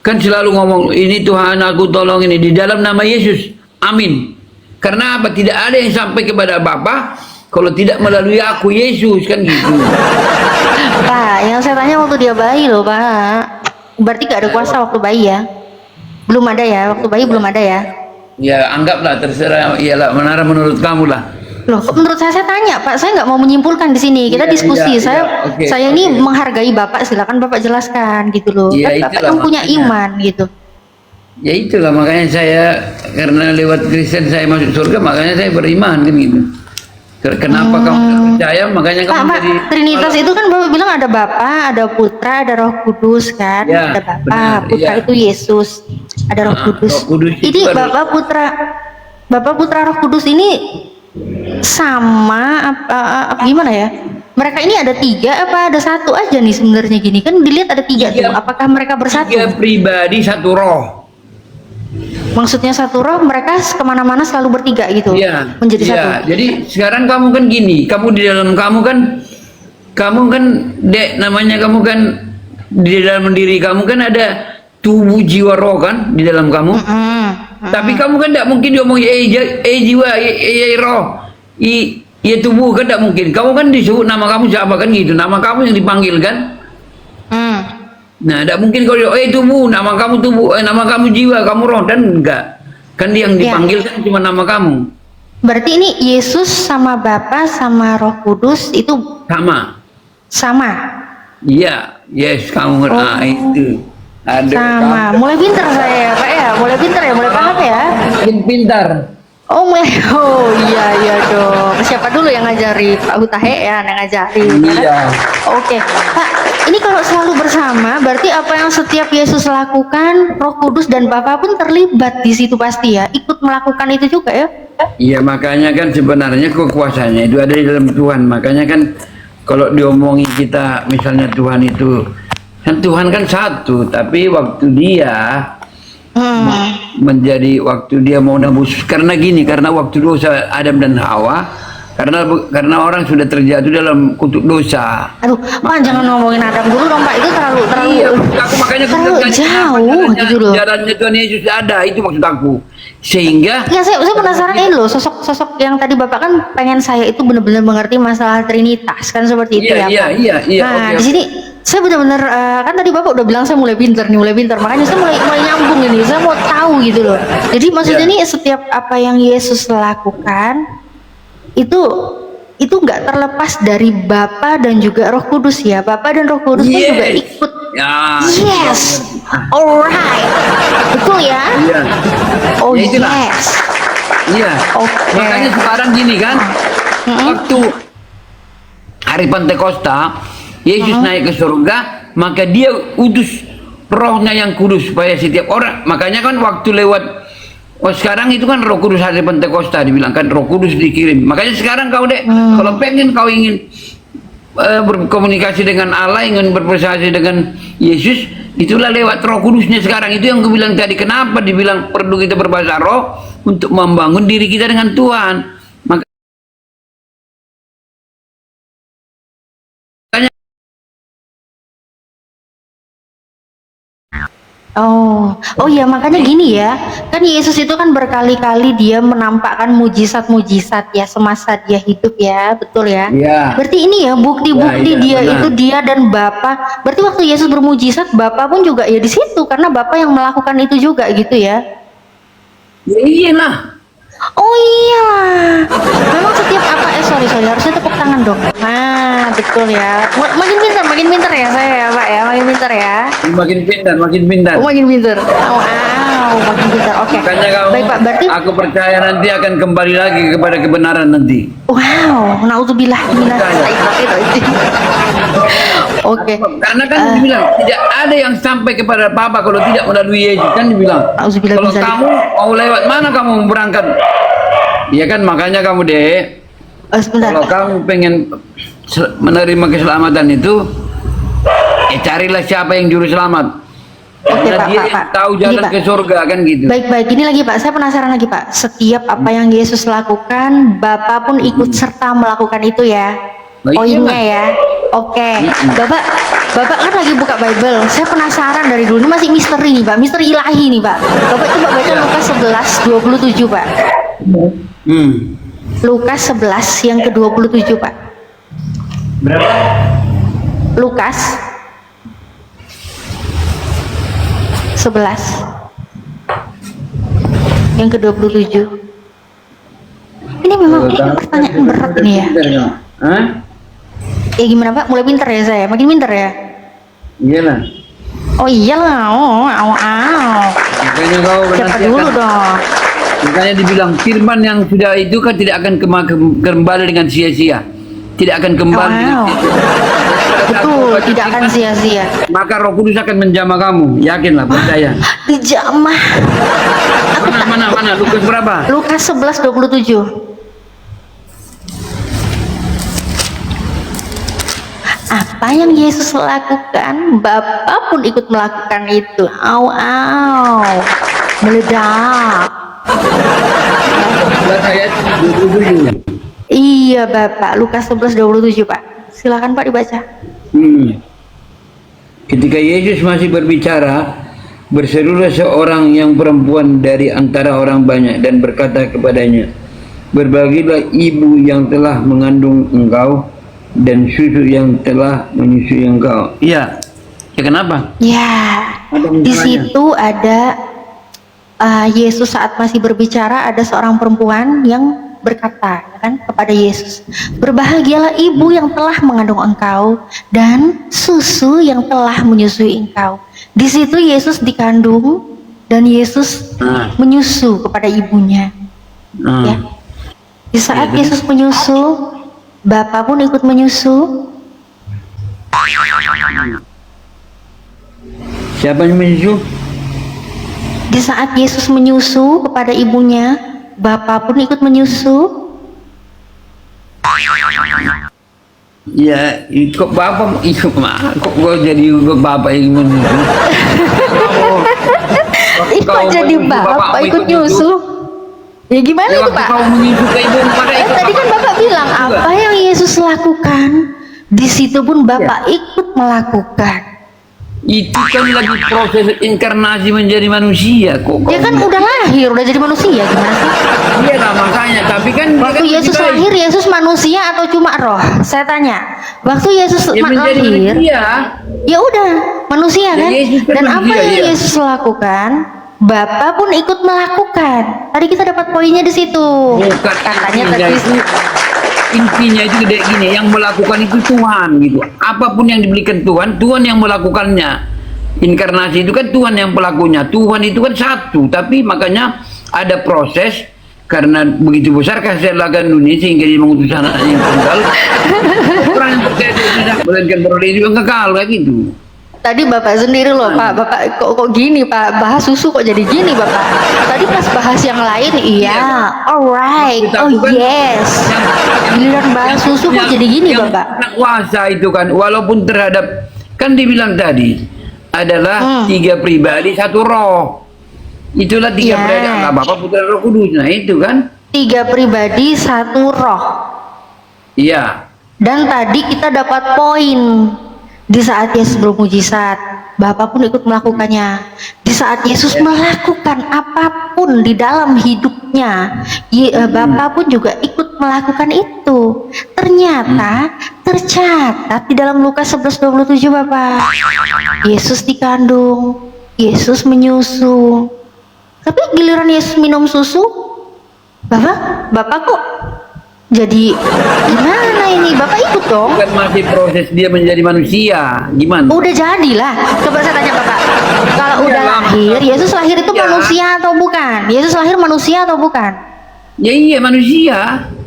kan selalu ngomong, ini Tuhan aku tolong ini di dalam nama Yesus. Amin. Karena apa? Tidak ada yang sampai kepada Bapa kalau tidak melalui aku Yesus, kan gitu. Pak, yang saya tanya waktu dia bayi loh, Pak. Berarti gak ada kuasa waktu bayi ya? Belum ada ya? Waktu bayi belum ada ya? Ya anggaplah terserah, iyalah menurut kamu lah. Loh, kok menurut saya tanya, Pak. Saya nggak mau menyimpulkan di sini. Kita Iya, diskusi. iya, saya, iya. Oke, saya ini oke. menghargai Bapak. Silakan Bapak jelaskan gitu loh. Iya, Kan Bapak itulah yang punya makanya. iman gitu. Ya itulah makanya saya karena lewat Kristen saya masuk surga, makanya saya beriman kan gitu. Kenapa kamu tidak percaya? Makanya Pak, kamu Pak, jadi Trinitas itu kan Bapak bilang ada Bapa, ada Putra, ada Roh Kudus kan? Ya, Ada Bapa, benar, Putra iya. itu Yesus, ada Roh Ah, Kudus. Roh Kudus itu Ini baru- Bapak Putra Roh Kudus ini sama apa gimana ya? Mereka ini ada 3 apa ada 1 aja nih sebenarnya gini kan dilihat ada 3 tuh. Tiga. Apakah mereka bersatu? tiga pribadi satu roh. Maksudnya satu roh mereka kemana-mana selalu bertiga gitu? Iya. Menjadi Iya. satu. Jadi sekarang kamu kan gini, kamu di dalam kamu kan dek namanya kamu kan di dalam diri kamu kan ada tubuh jiwa roh kan di dalam kamu. Tapi kamu kan tidak mungkin diomong jiwa, roh, ya tubuh kan tidak mungkin. Kamu kan disebut nama kamu siapa kan gitu. Nama kamu yang dipanggil kan. Hmm. Nah, tidak mungkin kalau tubuh, nama kamu tubuh, nama kamu jiwa, kamu roh dan enggak. Kan dia yang Ya. dipanggil kan cuma nama kamu. Berarti ini Yesus sama Bapa sama Roh Kudus itu sama. Iya, yes, kamu ngerti. Ah, itu. Aduh, Sama. Mulai pinter saya ya, Pak ya. Mulai pinter ya, mulai paham ya. kamu makin pintar. Oh iya dong. Siapa dulu yang ngajari? Pak Hutahe ya yang ngajarin. ya kan? Iya. Oke, Pak. Ini kalau selalu bersama, berarti apa yang setiap Yesus lakukan, Roh Kudus dan Bapa pun terlibat di situ pasti ya, ikut melakukan itu juga ya. Iya, makanya kan sebenarnya kekuasaannya itu ada di dalam Tuhan. Makanya kan kalau diomongi kita misalnya Tuhan itu kan Tuhan kan satu, tapi waktu dia menjadi waktu dia mau nembus karena gini, karena waktu dosa Adam dan Hawa, karena orang sudah terjatuh dalam kutuk dosa. Aduh, Pak jangan ngomongin Adam dulu dong Pak, itu terlalu Iya, maksud aku makanya aku terlalu bilang, jauh gitu loh. jalannya Tuhan Yesus ada, itu maksud aku. Sehingga Ya saya penasaran ini loh, sosok yang tadi Bapak kan pengen saya itu benar-benar mengerti masalah Trinitas kan seperti itu Iya, ya Pak. iya, Nah oke, di sini Saya benar-benar kan tadi Bapak udah bilang saya mulai pinter nih, mulai pinter. Makanya saya mulai nyambung ini. Saya mau tahu gitu loh. Jadi maksudnya nih setiap apa yang Yesus lakukan itu nggak terlepas dari Bapa dan juga Roh Kudus ya. Bapa dan Roh Kudus pun juga ikut. Ya. Yes. Alright. Betul ya? Iya. Oh Ya, itulah. yes. Iya. Oke. Makanya sekarang gini kan, waktu hari Pentakosta, Yesus naik ke surga, maka dia utus rohnya yang kudus supaya setiap orang, makanya kan waktu lewat, sekarang itu kan Roh Kudus hari Pentakosta dibilang kan Roh Kudus dikirim. Makanya sekarang kau dek, kalau pengen kau ingin berkomunikasi dengan Allah, ingin berpercaya dengan Yesus, itulah lewat Roh Kudusnya sekarang. Itu yang aku bilang tadi, kenapa dibilang perlu kita berbahasa roh untuk membangun diri kita dengan Tuhan. Oh ya, makanya gini ya, kan Yesus itu kan berkali-kali dia menampakkan mujizat-mujizat ya semasa dia hidup ya, betul ya? Iya. Berarti ini ya bukti-bukti Ya, dia benar. itu dia dan Bapa. Berarti waktu Yesus bermujizat, Bapa pun juga ya di situ karena Bapa yang melakukan itu juga gitu ya? Ya iyalah. Oh iya, memang setiap apa? Sorry harusnya tepuk tangan dong. Nah betul ya, makin pintar ya saya ya Pak ya, makin pintar ya. Makin pintar, makin pintar. Oh, makin pintar. Makin pintar. Oke. Makanya kamu, Baik Pak, berarti aku percaya nanti akan kembali lagi kepada kebenaran nanti. wow, naudzubillah Oke. Karena kan dibilang tidak ada yang sampai kepada Bapa kalau tidak melalui Yesus, kan dibilang. Nauzubillah Kalau min dzalik. kamu mau lewat mana kamu berangkat? Ya kan, makanya kamu deh, Sebentar. kalau kamu pengen menerima keselamatan itu, carilah siapa yang juru selamat. Oke, Karena Pak, dia Pak. yang tahu Ini, jalan Pak. ke surga kan gitu. Baik, ini lagi Pak, saya penasaran lagi Pak. Setiap apa yang Yesus lakukan, Bapa pun ikut serta melakukan itu ya. Nah, Poinnya iyalah. ya. Oke. Bapak kan lagi buka Bible. Saya penasaran dari dulu, ini masih misteri nih Pak, misteri ilahi nih Pak. Bapak coba baca Lukas 11:27 Pak. Lukas 11 yang ke-27 Pak. Berapa? Lukas 11 yang ke-27. Ini memang ini pertanyaan berat ini ya. Hah? Ya gimana Pak? Mulai pinter ya saya? Makin pinter ya? Iyalah. Oh iyalah. Makanya kau Siapa nanti dulu akan- dong? Makanya dibilang firman yang sudah itu kan tidak akan kembali dengan sia-sia. Tidak akan kembali. Wow. Betul, tidak akan sia-sia. Maka Roh Kudus akan menjamah kamu. Yakinlah, percaya. Dijamah. Mana? Lukas berapa? Lukas 11:27. Apa yang Yesus lakukan, Bapa pun ikut melakukan itu. Meledak. Lukas ayat 27. Iya Bapak, Lukas 11:27 Pak. Silakan Pak dibaca. Ketika Yesus masih berbicara, berserulah seorang yang perempuan dari antara orang banyak dan berkata kepadanya, "Berbahagialah ibu yang telah mengandung engkau dan susu yang telah menyusui engkau." Iya. Ya kenapa? Ya, Ada di misalnya. situ ada Yesus saat masih berbicara, ada seorang perempuan yang berkata ya kan kepada Yesus, "Berbahagialah ibu yang telah mengandung engkau dan susu yang telah menyusui engkau." Di situ Yesus dikandung dan Yesus menyusu kepada ibunya. Ya. Di saat Iya, Yesus menyusu, Bapa pun ikut menyusu. Siapa yang menyusu? Di saat Yesus menyusu kepada ibunya, Bapa pun ikut menyusu. Ya, kok bapak ikut kok gue jadi bapak yang menyusu? Kok jadi Bapak ikut nyusu? Ya gimana Ya, itu waktu Pak? kau menyusu ke ibu, maka ikut Tadi kan Bapak bilang apa yang Yesus lakukan, di situ pun Bapak ikut melakukan. Itu kan lagi proses inkarnasi menjadi manusia kok. Dia kan udah lahir, udah jadi manusia gimana sih? Iya lah, makanya, tapi kan dia Waktu kan Yesus juga lahir, Yesus manusia atau cuma roh? Saya tanya. Waktu Yesus ya menjadi lahir, manusia. Ya udah, manusia Ya, kan? Yesus kan Dan apa manusia, yang iya. Yesus lakukan, Bapa pun ikut melakukan. Tadi kita dapat poinnya di situ. Bukan Katanya intinya tadi itu, intinya itu kayak gini, yang melakukan itu Tuhan gitu. Apapun yang diberikan Tuhan, Tuhan yang melakukannya. Inkarnasi itu kan Tuhan yang pelakunya. Tuhan itu kan satu, tapi makanya ada proses karena begitu besar kasih Allah dunia sehingga dia mengutus anaknya yang tunggal. Orang yang percaya dia tidak melainkan beroleh juga kekal kayak gitu. Tadi Bapak sendiri loh Pak, Bapak kok gini Pak, bahas susu kok jadi gini Bapak. Tadi pas bahas yang lain iya, alright, Maksud oh aku kan, yes. Giliran bahas susu kok jadi gini yang Bapak. nak kuasa itu kan walaupun terhadap kan dibilang tadi adalah tiga pribadi satu roh. Itulah tiga Ya. pribadi Allah Bapa Putra Roh Kudus. Nah itu kan. Tiga pribadi satu roh. Iya. Dan tadi kita dapat poin. Di saat Yesus bermujizat, Bapa pun ikut melakukannya. Di saat Yesus melakukan apapun di dalam hidupnya, Bapa pun juga ikut melakukan itu. Ternyata tercatat di dalam Lukas 11:27 Bapak. Yesus dikandung, Yesus menyusu. Tapi giliran Yesus minum susu, Bapak kok jadi gimana ini? Bapak ikut dong. Kan masih proses dia menjadi manusia. Gimana? Udah jadilah. Coba saya tanya Bapak. Kalau udah lahir, Yesus lahir itu Ya. manusia atau bukan? Yesus lahir manusia atau bukan? Ya iya manusia.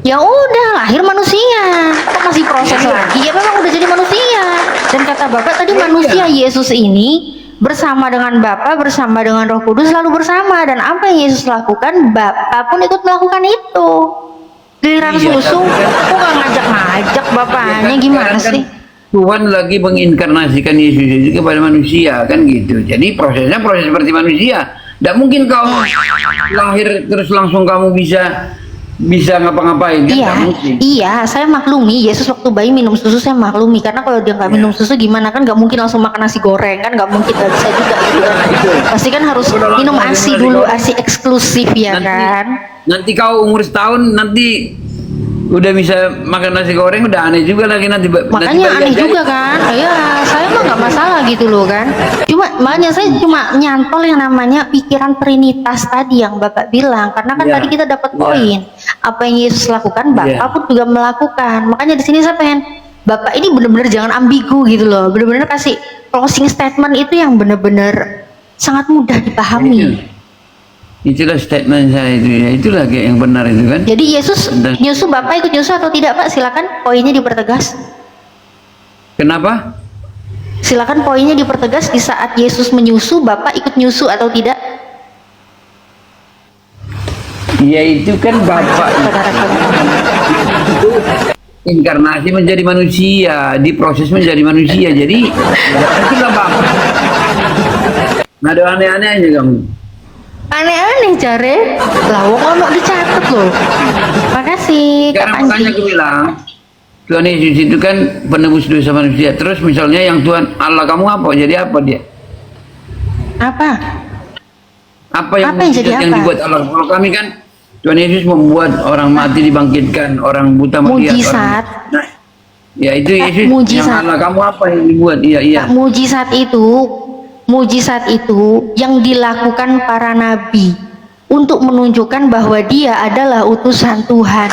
Ya udah, lahir manusia. Kok masih proses lagi? Ya memang udah jadi manusia. Dan kata Bapak tadi manusia Yesus ini bersama dengan Bapa, bersama dengan Roh Kudus selalu bersama. Dan apa yang Yesus lakukan, Bapa pun ikut melakukan itu. Giliran Iya, susu, tapi kan- kok nggak ngajak-ngajak bapaknya Ya kan, gimana sekarang kan sih? Tuhan lagi menginkarnasikan Yesus itu kepada manusia kan gitu. Jadi prosesnya proses seperti manusia. Tidak mungkin kau lahir terus langsung kamu bisa ngapa-ngapain kan? Iya, Nggak mungkin. iya, saya maklumi. Yesus waktu bayi minum susu saya maklumi karena kalau dia nggak minum susu gimana kan nggak mungkin langsung makan nasi goreng kan nggak mungkin nggak bisa juga gitu kan. Pasti kan harus Udah minum langsung ASI nasi dulu, goreng. ASI eksklusif ya kan. Nanti kau umur setahun nanti udah bisa makan nasi goreng udah aneh juga lagi nanti. Makanya aneh juga kan. Ya, saya mah nggak masalah gitu loh kan. Makanya saya cuma nyantol yang namanya pikiran Trinitas tadi yang Bapak bilang karena kan Iya. tadi kita dapat Iya. poin apa yang Yesus lakukan Bapak Iya. pun juga melakukan. Makanya di sini saya pengen Bapak ini benar-benar jangan ambigu gitu loh. Benar-benar kasih closing statement itu yang benar-benar sangat mudah dipahami. Itulah statement saya itu ya. Itulah kayak yang benar itu kan. Jadi Yesus Dan- nyusu, Bapak ikut nyusu atau tidak Pak? Silakan poinnya dipertegas. Kenapa? Silakan poinnya dipertegas di saat Yesus menyusu, Bapak ikut nyusu atau tidak? Ya itu kan Bapak itu inkarnasi menjadi manusia, diproses menjadi manusia. Jadi itulah Bapak. Nggak ada aneh-aneh aja kamu. Aneh-aneh jare. Lah wong ono dicatat loh. Makasih Kak Sekarang makanya Panji. aku bilang Tuhan Yesus itu kan penebus dosa manusia. Terus misalnya yang Tuhan Allah kamu apa? Jadi apa dia? Apa? Apa yang Apa yang jadi mujizat yang apa? dibuat Allah? Kalau kami kan Tuhan Yesus membuat orang mati dibangkitkan, orang buta melihat. Mujizat. Nah, ya itu Yesus. Mujizat. Yang Allah kamu apa yang dibuat? Iya iya. Kak, mujizat itu yang dilakukan para nabi untuk menunjukkan bahwa dia adalah utusan Tuhan.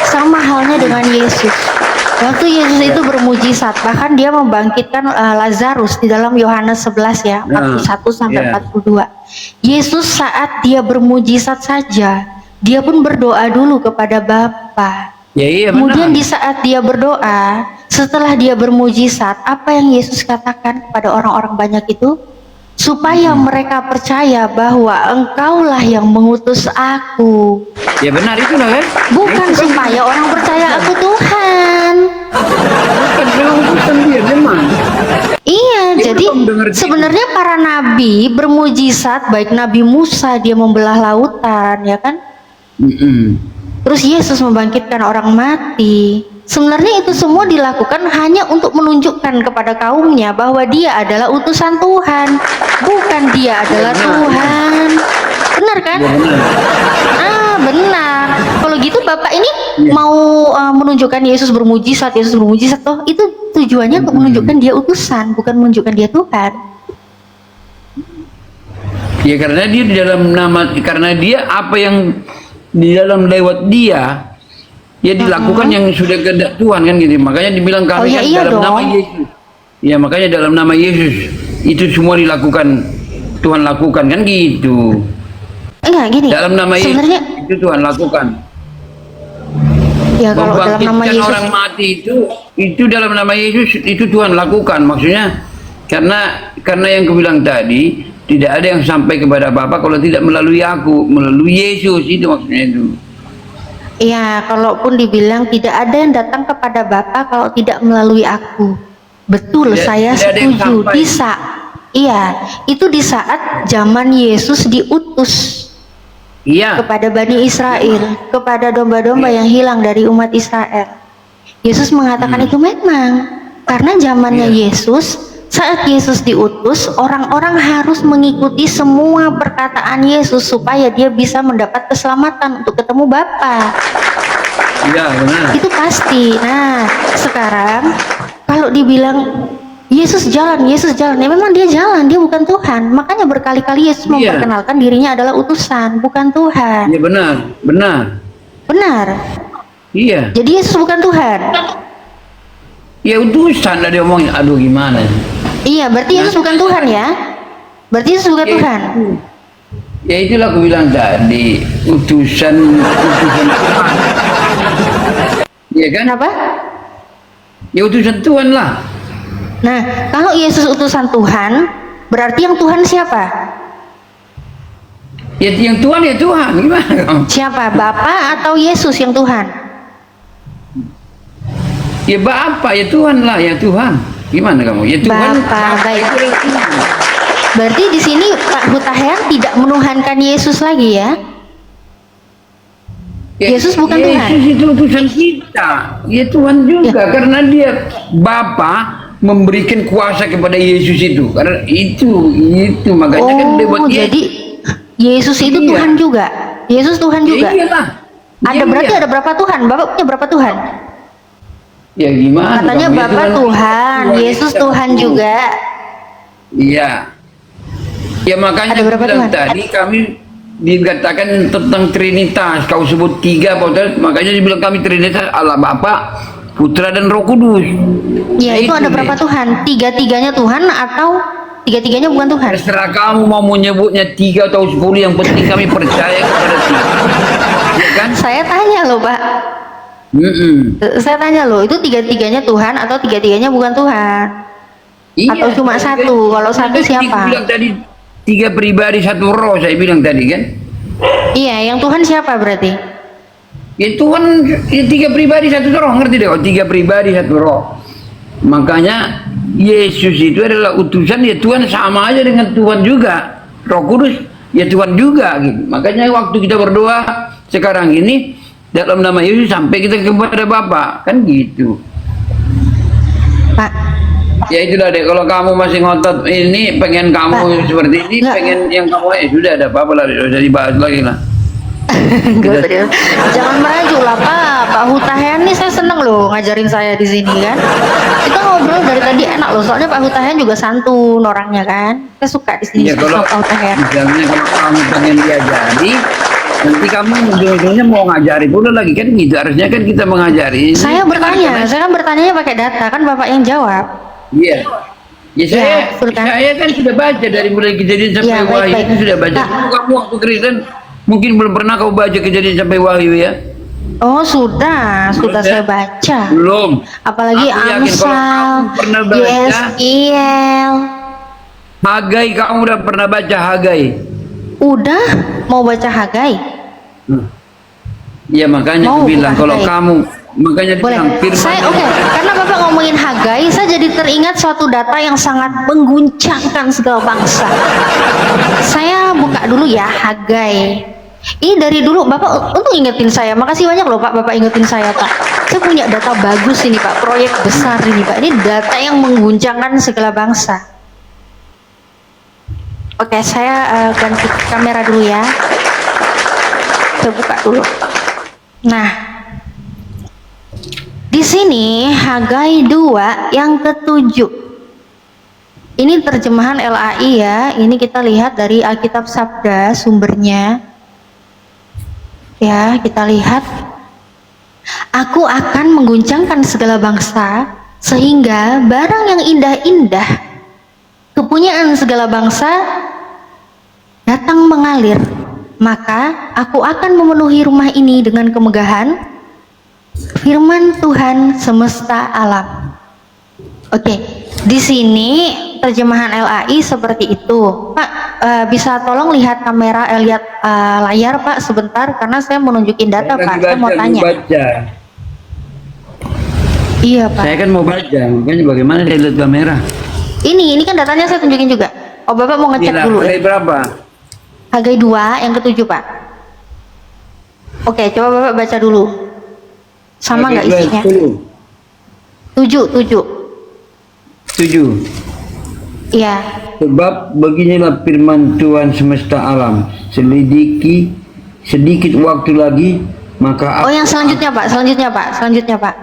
Sama halnya dengan Yesus. Waktu Yesus itu bermujizat, bahkan dia membangkitkan Lazarus di dalam Yohanes 11 ya, 41 sampai Iya. 42. Yesus saat dia bermujizat saja, dia pun berdoa dulu kepada Bapa. Ya iya Kemudian benar. di saat dia berdoa, setelah dia bermujizat, apa yang Yesus katakan kepada orang-orang banyak itu? Supaya mereka percaya bahwa engkaulah yang mengutus aku. Ya benar itulah kan. Bukan Itu kan supaya orang percaya aku Tuhan. bukan memang utusan dia memang. Iya, Dia jadi belum dengar dia. sebenarnya para nabi bermujizat, baik Nabi Musa dia membelah lautan, ya kan? Terus Yesus membangkitkan orang mati. Sebenarnya itu semua dilakukan hanya untuk menunjukkan kepada kaumnya bahwa dia adalah utusan Tuhan, bukan dia adalah Benar. Tuhan. Benar kan? Ya benar. Ah, benar. Kalau gitu Bapak ini mau menunjukkan Yesus bermujizat toh itu tujuannya untuk menunjukkan dia utusan, bukan menunjukkan dia Tuhan. Ya karena dia di dalam nama, karena dia apa yang di dalam lewat dia, ya dilakukan yang sudah kehendak Tuhan kan gitu. Makanya dibilang kami kan iya dalam dong. nama Yesus. Ya makanya dalam nama Yesus itu semua dilakukan, Tuhan lakukan kan gitu. Enggak gini. Dalam nama Yesus Sebenarnya itu Tuhan lakukan. ya kalau dalam nama Membangkitkan Yesus orang mati itu dalam nama Yesus itu Tuhan lakukan. Maksudnya karena yang kubilang tadi, tidak ada yang sampai kepada Bapa kalau tidak melalui aku, melalui Yesus, itu maksudnya itu. iya, kalaupun dibilang tidak ada yang datang kepada Bapa kalau tidak melalui aku. Betul, saya Tidak ada yang setuju. sampai. Itu di saat zaman Yesus diutus Iya. kepada Bani Israel, kepada domba-domba yang hilang dari umat Israel. Yesus mengatakan itu memang karena zamannya Yesus, saat Yesus diutus, orang-orang harus mengikuti semua perkataan Yesus supaya dia bisa mendapat keselamatan untuk ketemu Bapa. Iya, benar. Itu pasti. Nah, sekarang kalau dibilang Yesus jalan, ya memang dia jalan, dia bukan Tuhan. Makanya berkali-kali Yesus memperkenalkan dirinya adalah utusan, bukan Tuhan. Iya, benar. Benar. Iya. Jadi Yesus bukan Tuhan. Ya utusan ada omongin, aduh gimana sih? Iya, berarti Yesus bukan Tuhan ya? Berarti Yesus bukan Tuhan. Ya itulah aku bilang tadi, utusan Tuhan. Iya kan? Kenapa? Ya utusan Tuhan lah. Nah, kalau Yesus utusan Tuhan, berarti yang Tuhan siapa? Ya yang Tuhan ya Tuhan, gimana kamu? Siapa? Bapa atau Yesus yang Tuhan? Ya Bapa, ya Tuhan lah, ya Tuhan. Gimana kamu? Ya Tuhan. Bapa, baik. itu yang Tuhan. Berarti di sini Pak Hutahian tidak menuhankan Yesus lagi ya? Yesus bukan Tuhan. Yesus itu utusan kita. Ya Tuhan juga karena dia Bapa memberikan kuasa kepada Yesus itu. Karena itu makanya kan lewat dia. Jadi Yesus itu Iya. Tuhan juga. Yesus Tuhan juga. Ya iyalah. Ada berarti ada berapa Tuhan? Bapak punya berapa Tuhan? Ya gimana? Katanya kamu? Ya Bapak Tuhan, Yesus kita Tuhan tahu. juga. Iya. Ya makanya Ada berapa bilang Tuhan? tadi kami dikatakan tentang Trinitas. Kau sebut 3 Pak, makanya dibilang kami Trinitas, Allah Bapa, Putra dan Roh Kudus. Ya, itu ada berapa Tuhan? Tiga-tiganya Tuhan atau tiga-tiganya bukan Tuhan? Terserah kamu mau menyebutnya 3 atau 10, yang penting kami percaya kepada 3. Ya kan? Saya tanya loh, Pak. Saya tanya loh, itu tiga-tiganya Tuhan atau tiga-tiganya bukan Tuhan? Iya, Atau cuma saya satu? Kalau satu tadi siapa? bilang tadi 3 pribadi 1 roh, saya bilang tadi kan. Iya, yang Tuhan siapa berarti? Ya Tuhan, ya 3 pribadi 1 roh, ngerti deh? Oh, 3 pribadi 1 roh. Makanya Yesus itu adalah utusan, ya Tuhan sama aja dengan Tuhan juga. Roh Kudus ya Tuhan juga gitu. Makanya waktu kita berdoa sekarang ini dalam nama Yesus sampai kita kepada Bapa, kan gitu. Pak, Ya itulah deh, kalau kamu masih ngotot ini, pengen kamu seperti ini, Enggak. pengen yang kamu sudah ada apa-apa lah, tidak usah dibahas lagi lah. enggak serius. Jangan merajuk lah Pak. Pak Hutahian nih saya seneng loh ngajarin saya di sini kan. Kita ngobrol dari tadi enak loh. Soalnya Pak Hutahian juga santun orangnya kan. Saya suka di sini Ya kalau sama Pak Hutahian. misalnya kalau kamu pengen diajari, nanti kamu ujung-ujungnya mau ngajari pula lagi kan gitu. Harusnya kan kita mengajari. Saya bertanya, saya kan bertanyanya pakai data kan Bapak yang jawab. Iya. Ya betul kan? saya kan sudah baca dari mulai kejadian sampai Ya, baik, wahyu baik. itu sudah baca. Pak. Kamu waktu Kristen mungkin belum pernah kau baca kejadian sampai wahyu ya? Oh sudah saya baca. Belum. Apalagi Aku yakin kalau Amsal, kamu pernah baca Yeskiel. Hagai, kamu udah pernah baca Hagai? Udah mau baca Hagai? Ya makanya Mau aku bilang bukan kalau Hagai. kamu makanya Boleh. bilang firman. Saya oke. Karena Bapak ngomongin Hagai, saya jadi teringat suatu data yang sangat mengguncangkan segala bangsa. Saya buka dulu ya Hagai. Ini dari dulu Bapak untuk ingetin saya. Makasih banyak loh Pak, Bapak ingetin saya Pak. Saya punya data bagus ini Pak, proyek besar ini Pak. Ini data yang mengguncangkan segala bangsa. Oke, saya ganti kamera dulu ya. Saya buka dulu. Nah, Di sini Hagai 2 yang ketujuh. Ini terjemahan LAI ya. Ini kita lihat dari Alkitab Sabda sumbernya. Ya, kita lihat. Aku akan mengguncangkan segala bangsa sehingga barang yang indah-indah kepunyaan segala bangsa datang mengalir. Maka aku akan memenuhi rumah ini dengan kemegahan firman Tuhan semesta alam. Oke, di sini terjemahan LAI seperti itu. Pak, bisa tolong lihat kamera, lihat layar Pak sebentar, karena saya mau nunjukin data Pak. Saya mau tanya. Baca. Iya Pak. Saya kan mau baca, makanya bagaimana saya lihat kamera? Ini kan datanya saya tunjukin juga. Oh Bapak mau ngecek dulu ya? Berapa? Hagai 2 yang ketujuh Pak. Oke, coba Bapak baca dulu. Sama nggak isinya? 7. 7. Iya. Sebab beginilah firman Tuhan semesta alam, selidiki sedikit waktu lagi, maka Oh yang selanjutnya Pak, selanjutnya Pak.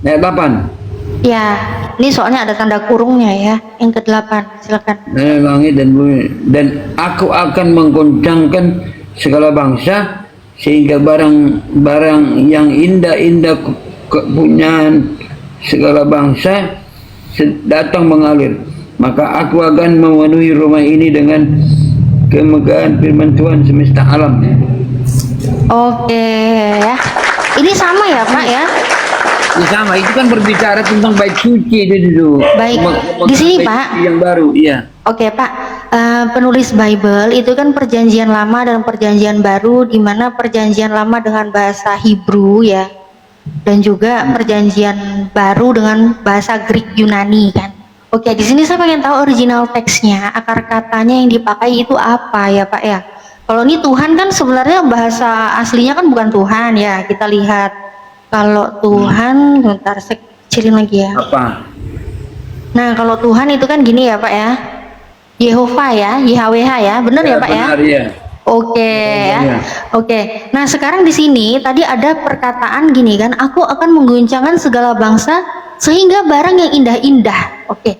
Ayat 8. Ya, ini soalnya ada tanda kurungnya ya, yang ke-8, silakan. Langit dan bumi, dan aku akan menggoncangkan segala bangsa sehingga barang-barang yang indah-indah kepunyaan segala bangsa datang mengalir. Maka aku akan memenuhi rumah ini dengan kemegahan firman Tuhan semesta alam. Oke ya. Ini sama ya Pak ya? Ini sama, itu kan berbicara tentang bait suci itu dulu. Baik, di sini Pak. Yang baru, iya. Oke Pak. Penulis Bible itu kan perjanjian lama dan perjanjian baru, di mana perjanjian lama dengan bahasa Hebrew ya, dan juga perjanjian baru dengan bahasa Greek Yunani kan. Oke, di sini saya pengen tahu original teksnya, akar katanya yang dipakai itu apa ya Pak ya? Kalau ini Tuhan kan sebenarnya bahasa aslinya kan bukan Tuhan ya, kita lihat. Kalau Tuhan, bentar saya kecilin lagi ya. Apa? Nah kalau Tuhan itu kan gini ya Pak ya, Yehova ya, YHWH ya, benar ya Pak ya? Benar ya. Oke ya. Oke. Nah, sekarang di sini tadi ada perkataan gini kan, aku akan mengguncangkan segala bangsa sehingga barang yang indah-indah. Oke.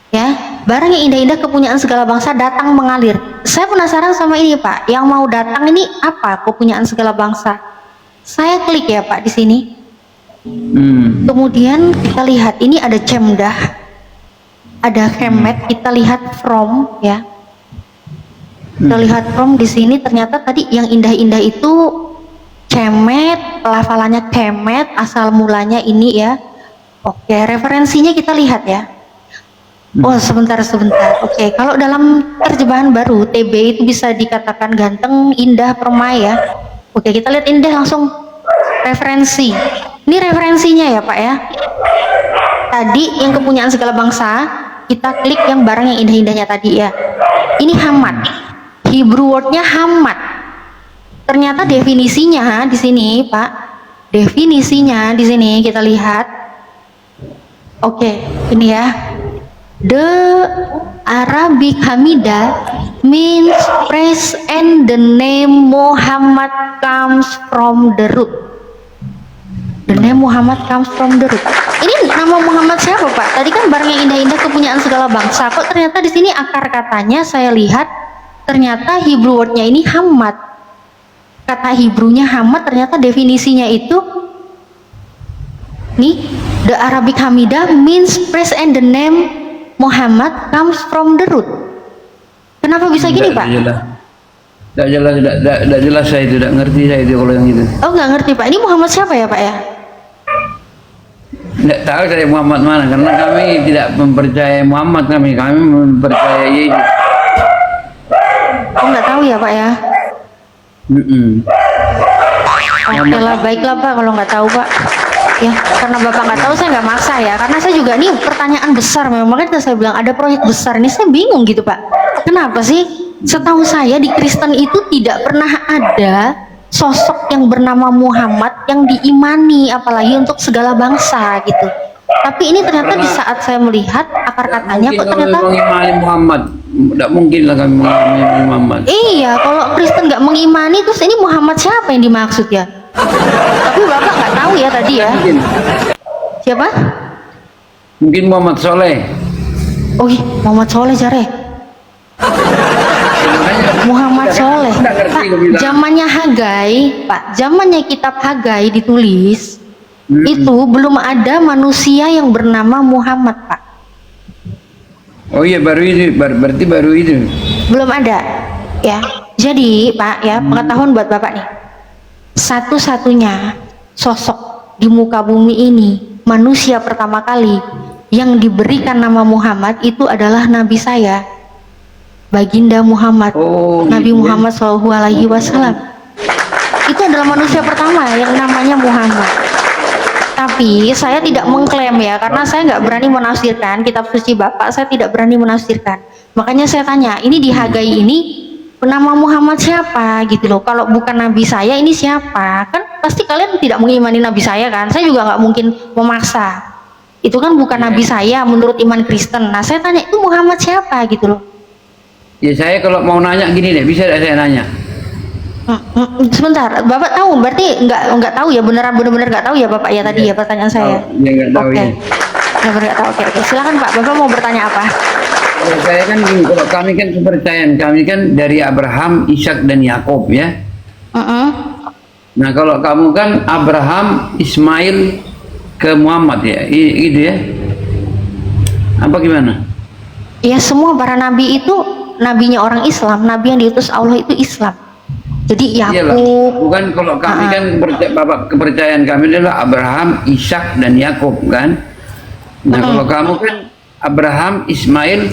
Ya, barang yang indah-indah kepunyaan segala bangsa datang mengalir. Saya penasaran sama ini, Pak. Yang mau datang ini apa? Kepunyaan segala bangsa. Saya klik ya, Pak, di sini. Kemudian kita lihat ini ada cemdah. Ada kemet, kita lihat from ya. Kita lihat from di sini, ternyata tadi yang indah-indah itu kemet, pelafalannya kemet, asal mulanya ini ya. Oke, referensinya kita lihat ya. Oh, sebentar. Oke, kalau dalam terjemahan baru TB itu bisa dikatakan ganteng, indah, permai ya. Oke, kita lihat indah langsung referensi. Ini referensinya ya, Pak ya. Tadi yang kepunyaan segala bangsa, kita klik yang barang yang indah-indahnya tadi ya. Ini hamad. Hebrew wordnya hamad. Ternyata definisinya di sini, Pak. Definisinya di sini kita lihat. Oke, ini ya. The Arabic Hamidah means praise, and the name Muhammad comes from the root. The name Muhammad comes from the root. Ini nama Muhammad siapa, Pak? Tadi kan barang yang indah-indah kepunyaan segala bangsa. Kok ternyata di sini akar katanya saya lihat ternyata Hebrew wordnya ini hamad. Kata Hebrew-nya hamad, ternyata definisinya itu nih, the Arabic Hamidah means praise, and the name Muhammad comes from the root. Kenapa bisa gini, Pak? Tidak jelas saya itu, tidak ngerti saya itu kalau yang itu. Oh, nggak ngerti, Pak. Ini Muhammad siapa ya, Pak ya? Tidak tahu saya Muhammad mana, karena kami tidak mempercayai Muhammad, kami mempercayai Yesus. Oh, nggak tahu ya, Pak ya? Oke lah, baiklah Pak, kalau nggak tahu Pak. Ya, karena Bapak nggak tahu, saya nggak maksa ya. Karena saya juga ini pertanyaan besar memang. Makanya saya bilang ada proyek besar ini, saya bingung gitu Pak. Kenapa sih? Setahu saya di Kristen itu tidak pernah ada sosok yang bernama Muhammad yang diimani, apalagi untuk segala bangsa gitu. Tapi ini ternyata di saat saya melihat akar katanya kok ternyata mengimani Muhammad. Tidak mungkin lah kami mengimani Muhammad. Iya, kalau Kristen nggak mengimani, terus ini Muhammad siapa yang dimaksud ya? Tapi Bapak nggak nggak tahu ya tadi ya. Mungkin, Siapa? mungkin Muhammad Soleh. Oh, Muhammad Soleh jare. Muhammad Soleh. Nggak ngerti Pak, gua bilang. zamannya Hagai, Pak, zamannya kitab Hagai ditulis, itu belum ada manusia yang bernama Muhammad, Pak. Oh iya, baru itu, berarti baru itu. Belum ada, ya. Jadi, Pak, ya, pengetahuan buat Bapak nih. Satu-satunya sosok di muka bumi ini, manusia pertama kali yang diberikan nama Muhammad itu adalah Nabi saya, Baginda Muhammad, Oh, Nabi gitu ya. Muhammad SAW. Itu adalah manusia pertama yang namanya Muhammad. Tapi saya tidak mengklaim ya, karena saya nggak berani menafsirkan kitab suci Bapak, saya tidak berani menafsirkan. Makanya saya tanya, ini di Hagai ini nama Muhammad siapa gitu loh? Kalau bukan Nabi saya, ini siapa? Kan pasti kalian tidak mengimani Nabi saya kan? Saya juga nggak mungkin memaksa. Itu kan bukan Nabi saya menurut iman Kristen. Nah saya tanya, itu Muhammad siapa gitu loh? Ya saya kalau mau nanya gini deh, bisa tidak saya nanya? Sebentar, Bapak tahu berarti nggak tahu ya, benar-benar nggak tahu ya Bapak ya tadi ya pertanyaan saya. Ya nggak tahu Oke. ya. Nggak tahu. Oke. Silakan Pak. Bapak mau bertanya apa? Kalau saya kan gini, kalau kami kan kepercayaan kami kan dari Abraham, Ishak dan Yakub ya. Nah kalau kamu kan Abraham, Ismail ke Muhammad ya, gitu ya. Apa gimana? Ya semua para nabi itu nabinya orang Islam, nabi yang diutus Allah itu Islam. Jadi Iyalah, Yakub. bukan kalau kami kan kepercayaan kami adalah Abraham, Ishak dan Yakub kan. Nah kalau kamu kan Abraham, Ismail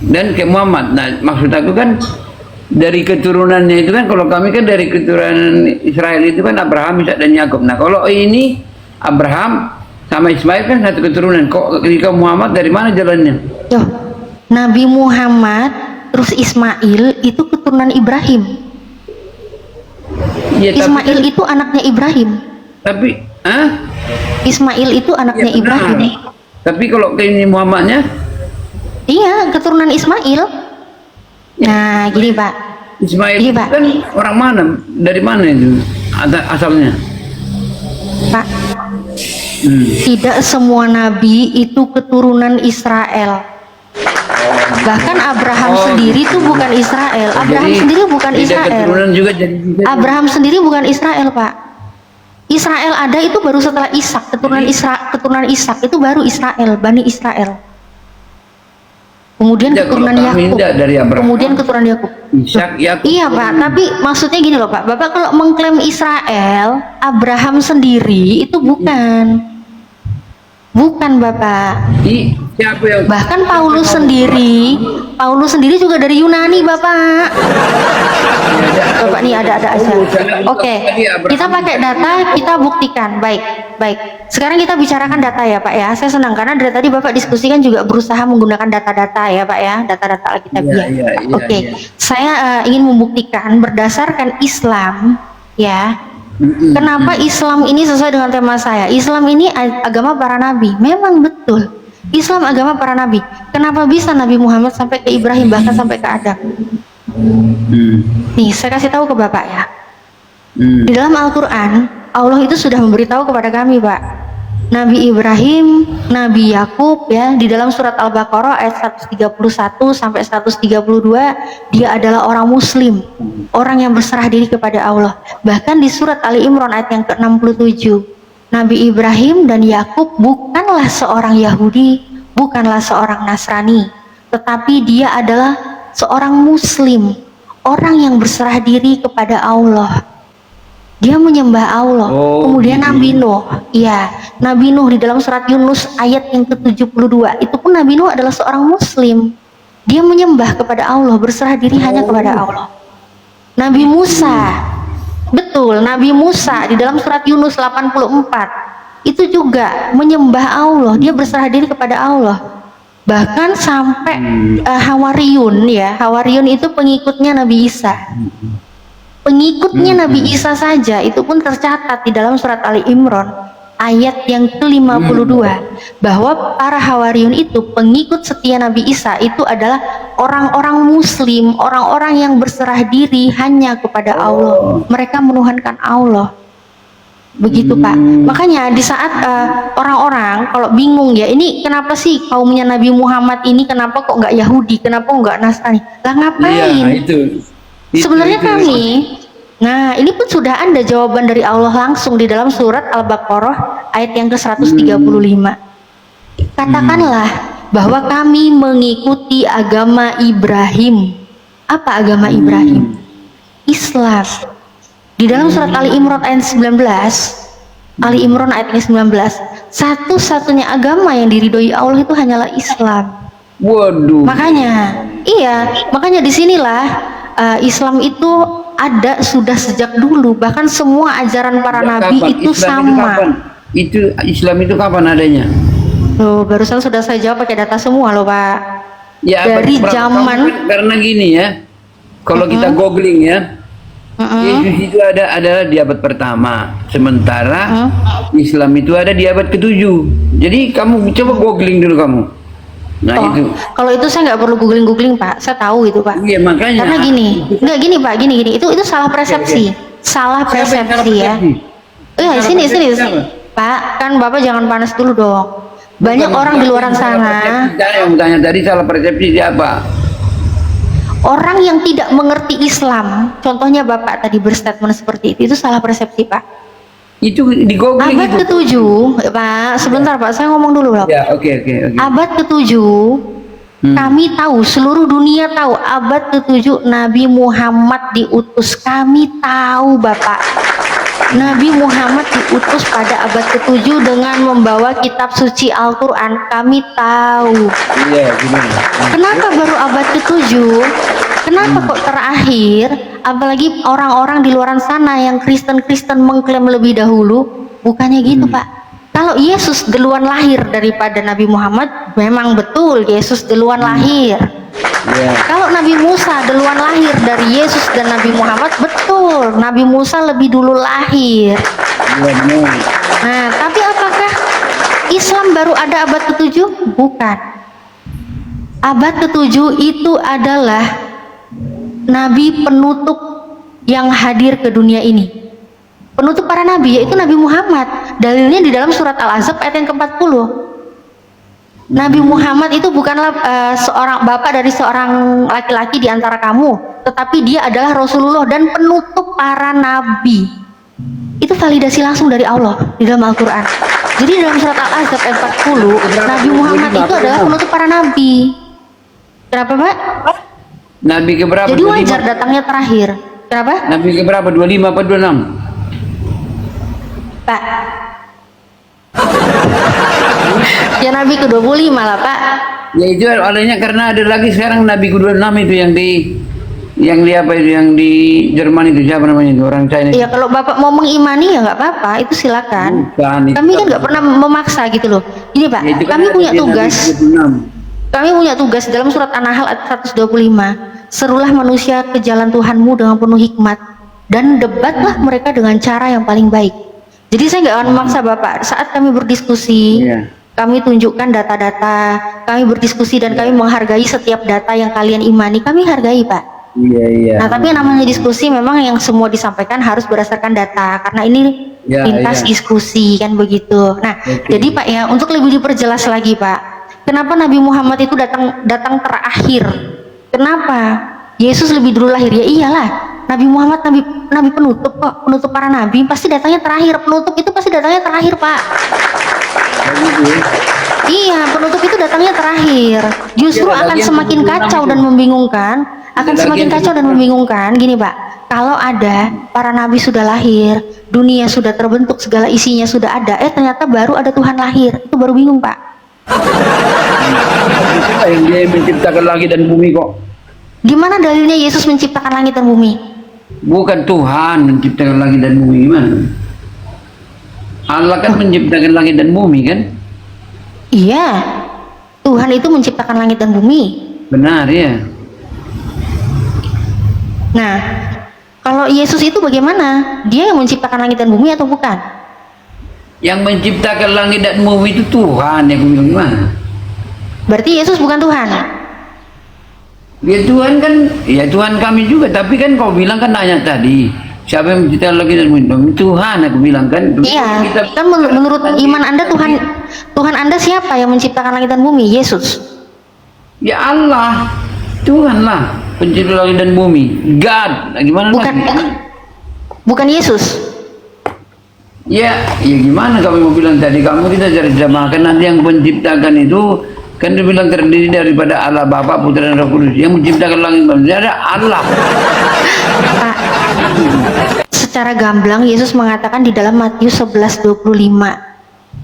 dan ke Muhammad. Nah maksud aku kan dari keturunannya itu kan, kalau kami kan dari keturunan Israel itu kan Abraham, Ishak dan Yakub. Nah kalau ini Abraham sama Ismail kan satu keturunan. Kok ke Muhammad dari mana jalannya? Yo, Nabi Muhammad terus Ismail itu keturunan Ibrahim. Ya, Ismail itu anaknya Ibrahim. Tapi Ismail itu anaknya ya, benar. Ibrahim. Tapi kalau ke ini Muhammadnya, Iya, keturunan Ismail. Nah, gini Pak. Ismail Iya, itu Pak. kan orang mana? Dari mana itu asalnya? Pak, tidak semua nabi itu keturunan Israel. Bahkan Abraham sendiri itu bukan Israel. Abraham Jadi, sendiri bukan tidak Israel. keturunan juga jadi Abraham sendiri bukan Israel, Pak. Israel ada itu baru setelah Ishak, keturunan Ishak itu baru Israel, Bani Israel. Kemudian Tidak, keturunan kalau kami Yakub. tidak dari Abraham. Kemudian keturunan Yakub. Ishak, Yakub. Iya Pak, tapi maksudnya gini loh Pak, Bapak kalau mengklaim Israel, Abraham sendiri itu bukan Bapak. Siapa yang Bahkan Paulus sendiri juga dari Yunani Bapak. Bapak nih ada aja. Oke, kita pakai data, kita buktikan. Baik. Sekarang kita bicarakan data ya Pak ya. Saya senang karena dari tadi Bapak diskusikan juga berusaha menggunakan data-data ya Pak ya, data-data Alkitabiah. Iya, Oke, iya. saya ingin membuktikan berdasarkan Islam ya. Kenapa Islam ini sesuai dengan tema saya? Islam ini agama para nabi. Memang betul. Islam agama para nabi. Kenapa bisa Nabi Muhammad sampai ke Ibrahim bahkan sampai ke Adam? Nih, saya kasih tahu ke Bapak ya. Di dalam Al-Qur'an, Allah itu sudah memberitahu kepada kami, Pak. Nabi Ibrahim, Nabi Yakub ya, di dalam surat Al-Baqarah ayat 131 sampai 132, dia adalah orang muslim, orang yang berserah diri kepada Allah. Bahkan di surat Ali Imran ayat yang ke-67, Nabi Ibrahim dan Yakub bukanlah seorang Yahudi, bukanlah seorang Nasrani, tetapi dia adalah seorang muslim, orang yang berserah diri kepada Allah. Dia menyembah Allah. Kemudian Nabi Nuh, iya, Nabi Nuh di dalam surat Yunus ayat yang ke-72, itu pun Nabi Nuh adalah seorang muslim. Dia menyembah kepada Allah, berserah diri hanya kepada Allah. Nabi Musa, betul, Nabi Musa di dalam surat Yunus 84, itu juga menyembah Allah, dia berserah diri kepada Allah. Bahkan sampai Hawariyun ya, Hawariyun itu pengikutnya Nabi Isa. Pengikutnya Nabi Isa saja itu pun tercatat di dalam surat Ali Imran ayat yang ke-52 bahwa para Hawariyun itu pengikut setia Nabi Isa itu adalah orang-orang muslim, orang-orang yang berserah diri hanya kepada Allah. Mereka menuhankan Allah. Begitu Pak. Makanya di saat orang-orang kalau bingung ya, ini kenapa sih kaumnya Nabi Muhammad ini kenapa kok nggak Yahudi, kenapa nggak Nasrani? Lah ngapain? Iya, itu Sebenarnya itu. kami, nah ini pun sudah ada jawaban dari Allah langsung di dalam surat Al-Baqarah ayat yang ke-135. Katakanlah bahwa kami mengikuti agama Ibrahim. Apa agama Ibrahim? Islam. Di dalam surat Ali Imran ayat 19, Ali Imran ayat 19, satu-satunya agama yang diridhoi Allah itu hanyalah Islam. Waduh. Makanya disinilah Islam itu ada sudah sejak dulu, bahkan semua ajaran para nabi Kapan? itu Islam sama. Itu Islam itu kapan adanya? Loh, barusan sudah saya jawab pakai data semua loh Pak. Ya, Dari berapa zaman tahun? Karena gini ya, kalau kita googling ya, Yesus itu adalah di abad pertama, sementara Islam itu ada di abad ke-7. Jadi kamu coba googling dulu kamu. Nah itu. Kalau itu saya nggak perlu googling Pak, saya tahu itu Pak. Iya makanya. Karena gini Pak, gini itu salah persepsi, salah persepsi ya. Sini Pak, kan Bapak jangan panas dulu dong. Banyak orang di luar sana. Yang tanya tadi salah persepsi siapa? Orang yang tidak mengerti Islam, contohnya Bapak tadi berstatement seperti itu salah persepsi Pak. Itu di googling Abad itu. ke-7, Pak, sebentar Pak, saya ngomong dulu loh. Ya, oke. Abad ke-7, kami tahu, seluruh dunia tahu, abad ke-7 Nabi Muhammad diutus. Kami tahu Bapak, Nabi Muhammad diutus pada abad ke-7 dengan membawa kitab suci Al-Quran. Kami tahu. Iya, gimana? Kenapa baru abad ke-7? Kenapa kok terakhir? Apalagi orang-orang di luar sana yang Kristen-Kristen mengklaim lebih dahulu. Bukannya gitu Pak. Kalau Yesus duluan lahir daripada Nabi Muhammad, memang betul Yesus duluan lahir. Iya. Kalau Nabi Musa duluan lahir dari Yesus dan Nabi Muhammad, betul Nabi Musa lebih dulu lahir. Iya, benar. Nah, tapi apakah Islam baru ada abad ke-7? Bukan. Abad ke-7 itu adalah Nabi penutup yang hadir ke dunia ini. Penutup para nabi yaitu Nabi Muhammad. Dalilnya di dalam surat Al-Ahzab ayat yang ke-40. Nabi Muhammad itu bukanlah seorang bapak dari seorang laki-laki di antara kamu, tetapi dia adalah Rasulullah dan penutup para nabi. Itu validasi langsung dari Allah di dalam Al-Quran. Jadi dalam surat Al-Ahzab ayat 40, Nabi Muhammad itu adalah penutup para nabi. Kenapa Pak? Nabi keberapa? Jadi 25? wajar datangnya terakhir. Kenapa? Nabi keberapa? 25 apa 26? Pak. Ya Nabi ke-25 lah Pak. Ya itu adanya karena ada lagi sekarang Nabi ke-26 itu yang di apa itu yang di Jerman itu siapa namanya itu orang China. Iya kalau Bapak mau mengimani ya nggak apa-apa, itu silakan. Bukan, itu Kami kan nggak pernah memaksa gitu loh. Ini Pak, Ya, itu kan kami ada punya di tugas. Nabi 26. Kami punya tugas dalam surat An-Nahl ayat 125. Serulah manusia ke jalan Tuhanmu dengan penuh hikmat dan debatlah mereka dengan cara yang paling baik. Jadi saya nggak akan memaksa Bapak. Saat kami berdiskusi, Iya. kami tunjukkan data-data, kami berdiskusi dan kami menghargai setiap data yang kalian imani. Kami hargai Pak. Iya. Nah tapi yang namanya diskusi memang yang semua disampaikan harus berdasarkan data karena ini Ya, lintas ya. diskusi kan begitu. Nah jadi Pak ya untuk lebih diperjelas lagi Pak, kenapa Nabi Muhammad itu datang terakhir? Kenapa? Yesus lebih dulu lahir ya iyalah. Nabi Muhammad nabi penutup kok, penutup para nabi pasti datangnya terakhir. Penutup itu pasti datangnya terakhir Pak. Iya, penutup itu datangnya terakhir. Justru Iya, akan bagian semakin 76 kacau itu. dan membingungkan. Akan Iya, semakin bagian kacau dan 76. membingungkan. Gini Pak, kalau ada para nabi sudah lahir, dunia sudah terbentuk, segala isinya sudah ada, ternyata baru ada Tuhan lahir, itu baru bingung Pak. Siapa yang dia menciptakan langit dan bumi kok? Gimana dalilnya Yesus menciptakan langit dan bumi? Bukan Tuhan menciptakan langit dan bumi, gimana? Allah kan menciptakan langit dan bumi kan? Iya, Tuhan itu menciptakan langit dan bumi. Benar ya. Nah, kalau Yesus itu bagaimana? Dia yang menciptakan langit dan bumi atau bukan? Yang menciptakan langit dan bumi itu Tuhan, yang bilang gimana? Berarti Yesus bukan Tuhan. Ya Tuhan kan, ya Tuhan kami juga. Tapi kan kau bilang kan nanya tadi, Siapa yang menciptakan langit dan bumi? Tuhan, aku bilang kan. Iya, Kita- kan menurut iman Anda Tuhan Anda siapa yang menciptakan langit dan bumi? Yesus. Ya Allah, Tuhan lah pencipta langit dan bumi. God, nah, gimana Bukan lagi? bukan Yesus. Ya gimana kami mau bilang tadi? Kamu kita terjemahkan nanti yang menciptakan itu kan dibilang terdiri daripada Allah Bapa, Putra dan Roh Kudus. Yang menciptakan langit dan bumi ada Allah. Pak, secara gamblang Yesus mengatakan di dalam Matius 11:25,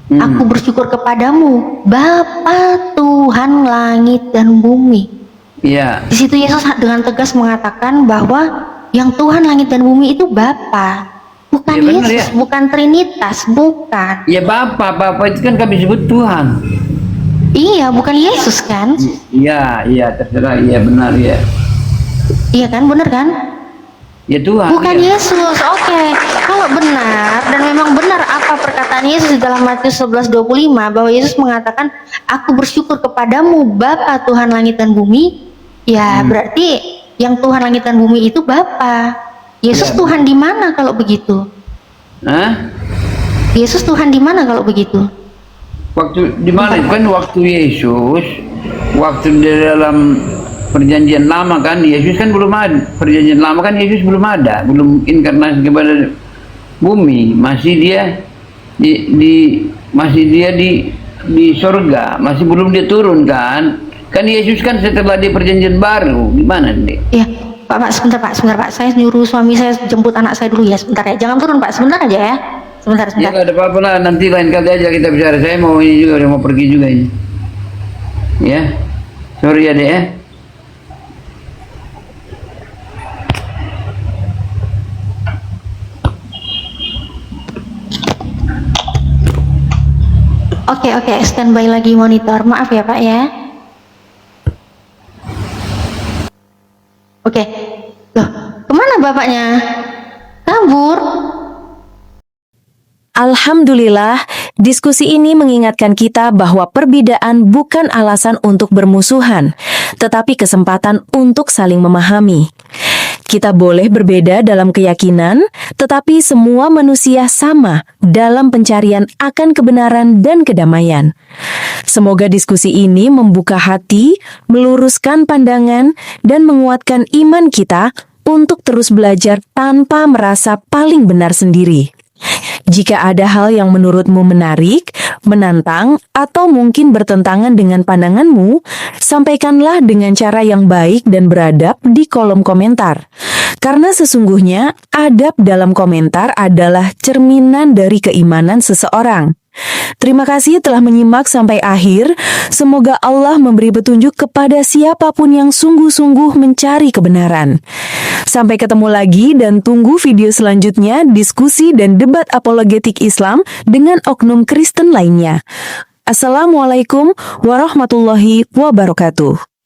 Aku bersyukur kepadamu, Bapa Tuhan langit dan bumi. Iya. Di situ Yesus dengan tegas mengatakan bahwa yang Tuhan langit dan bumi itu Bapa, bukan Ya, benar, Yesus, ya. bukan Trinitas, bukan. Ya Bapa itu kan kami sebut Tuhan. Iya, bukan Yesus kan? Iya, terserah. Iya benar ya. Iya kan, bener kan? Ya Tuhan. Bukan ya. Yesus. Oke, kalau benar dan memang benar apa perkataan Yesus di dalam Matius 11:25 bahwa Yesus mengatakan, Aku bersyukur kepadamu Bapa Tuhan langit dan bumi. Ya, berarti yang Tuhan langit dan bumi itu Bapa. Yesus Ya. Tuhan di mana kalau begitu? Hah? Yesus Tuhan di mana kalau begitu? Waktu di mana kan waktu Yesus, waktu di dalam perjanjian lama kan Yesus kan belum ada. Perjanjian lama kan Yesus belum ada, belum inkarnasi kepada bumi, masih dia di sorga, masih belum dia turun kan. Kan Yesus kan setelah di perjanjian baru, gimana nih? Iya, Pak, sebentar Pak. Saya nyuruh suami saya jemput anak saya dulu ya, sebentar ya. Jangan turun Pak, sebentar aja ya. Sebentar. Ya nggak ada apa-apa lah, nanti lain kali aja kita bicara. Saya mau ini juga, mau pergi juga ini. Ya, sorry ya deh ya. Oke, standby lagi monitor. Maaf ya Pak ya. Oke. Loh, kemana bapaknya? Kabur. Alhamdulillah, diskusi ini mengingatkan kita bahwa perbedaan bukan alasan untuk bermusuhan, tetapi kesempatan untuk saling memahami. Kita boleh berbeda dalam keyakinan, tetapi semua manusia sama dalam pencarian akan kebenaran dan kedamaian. Semoga diskusi ini membuka hati, meluruskan pandangan, dan menguatkan iman kita untuk terus belajar tanpa merasa paling benar sendiri. Jika ada hal yang menurutmu menarik, menantang, atau mungkin bertentangan dengan pandanganmu, sampaikanlah dengan cara yang baik dan beradab di kolom komentar. Karena sesungguhnya adab dalam komentar adalah cerminan dari keimanan seseorang. Terima kasih telah menyimak sampai akhir. Semoga Allah memberi petunjuk kepada siapapun yang sungguh-sungguh mencari kebenaran. Sampai ketemu lagi dan tunggu video selanjutnya diskusi dan debat apologetik Islam dengan oknum Kristen lainnya. Assalamualaikum warahmatullahi wabarakatuh.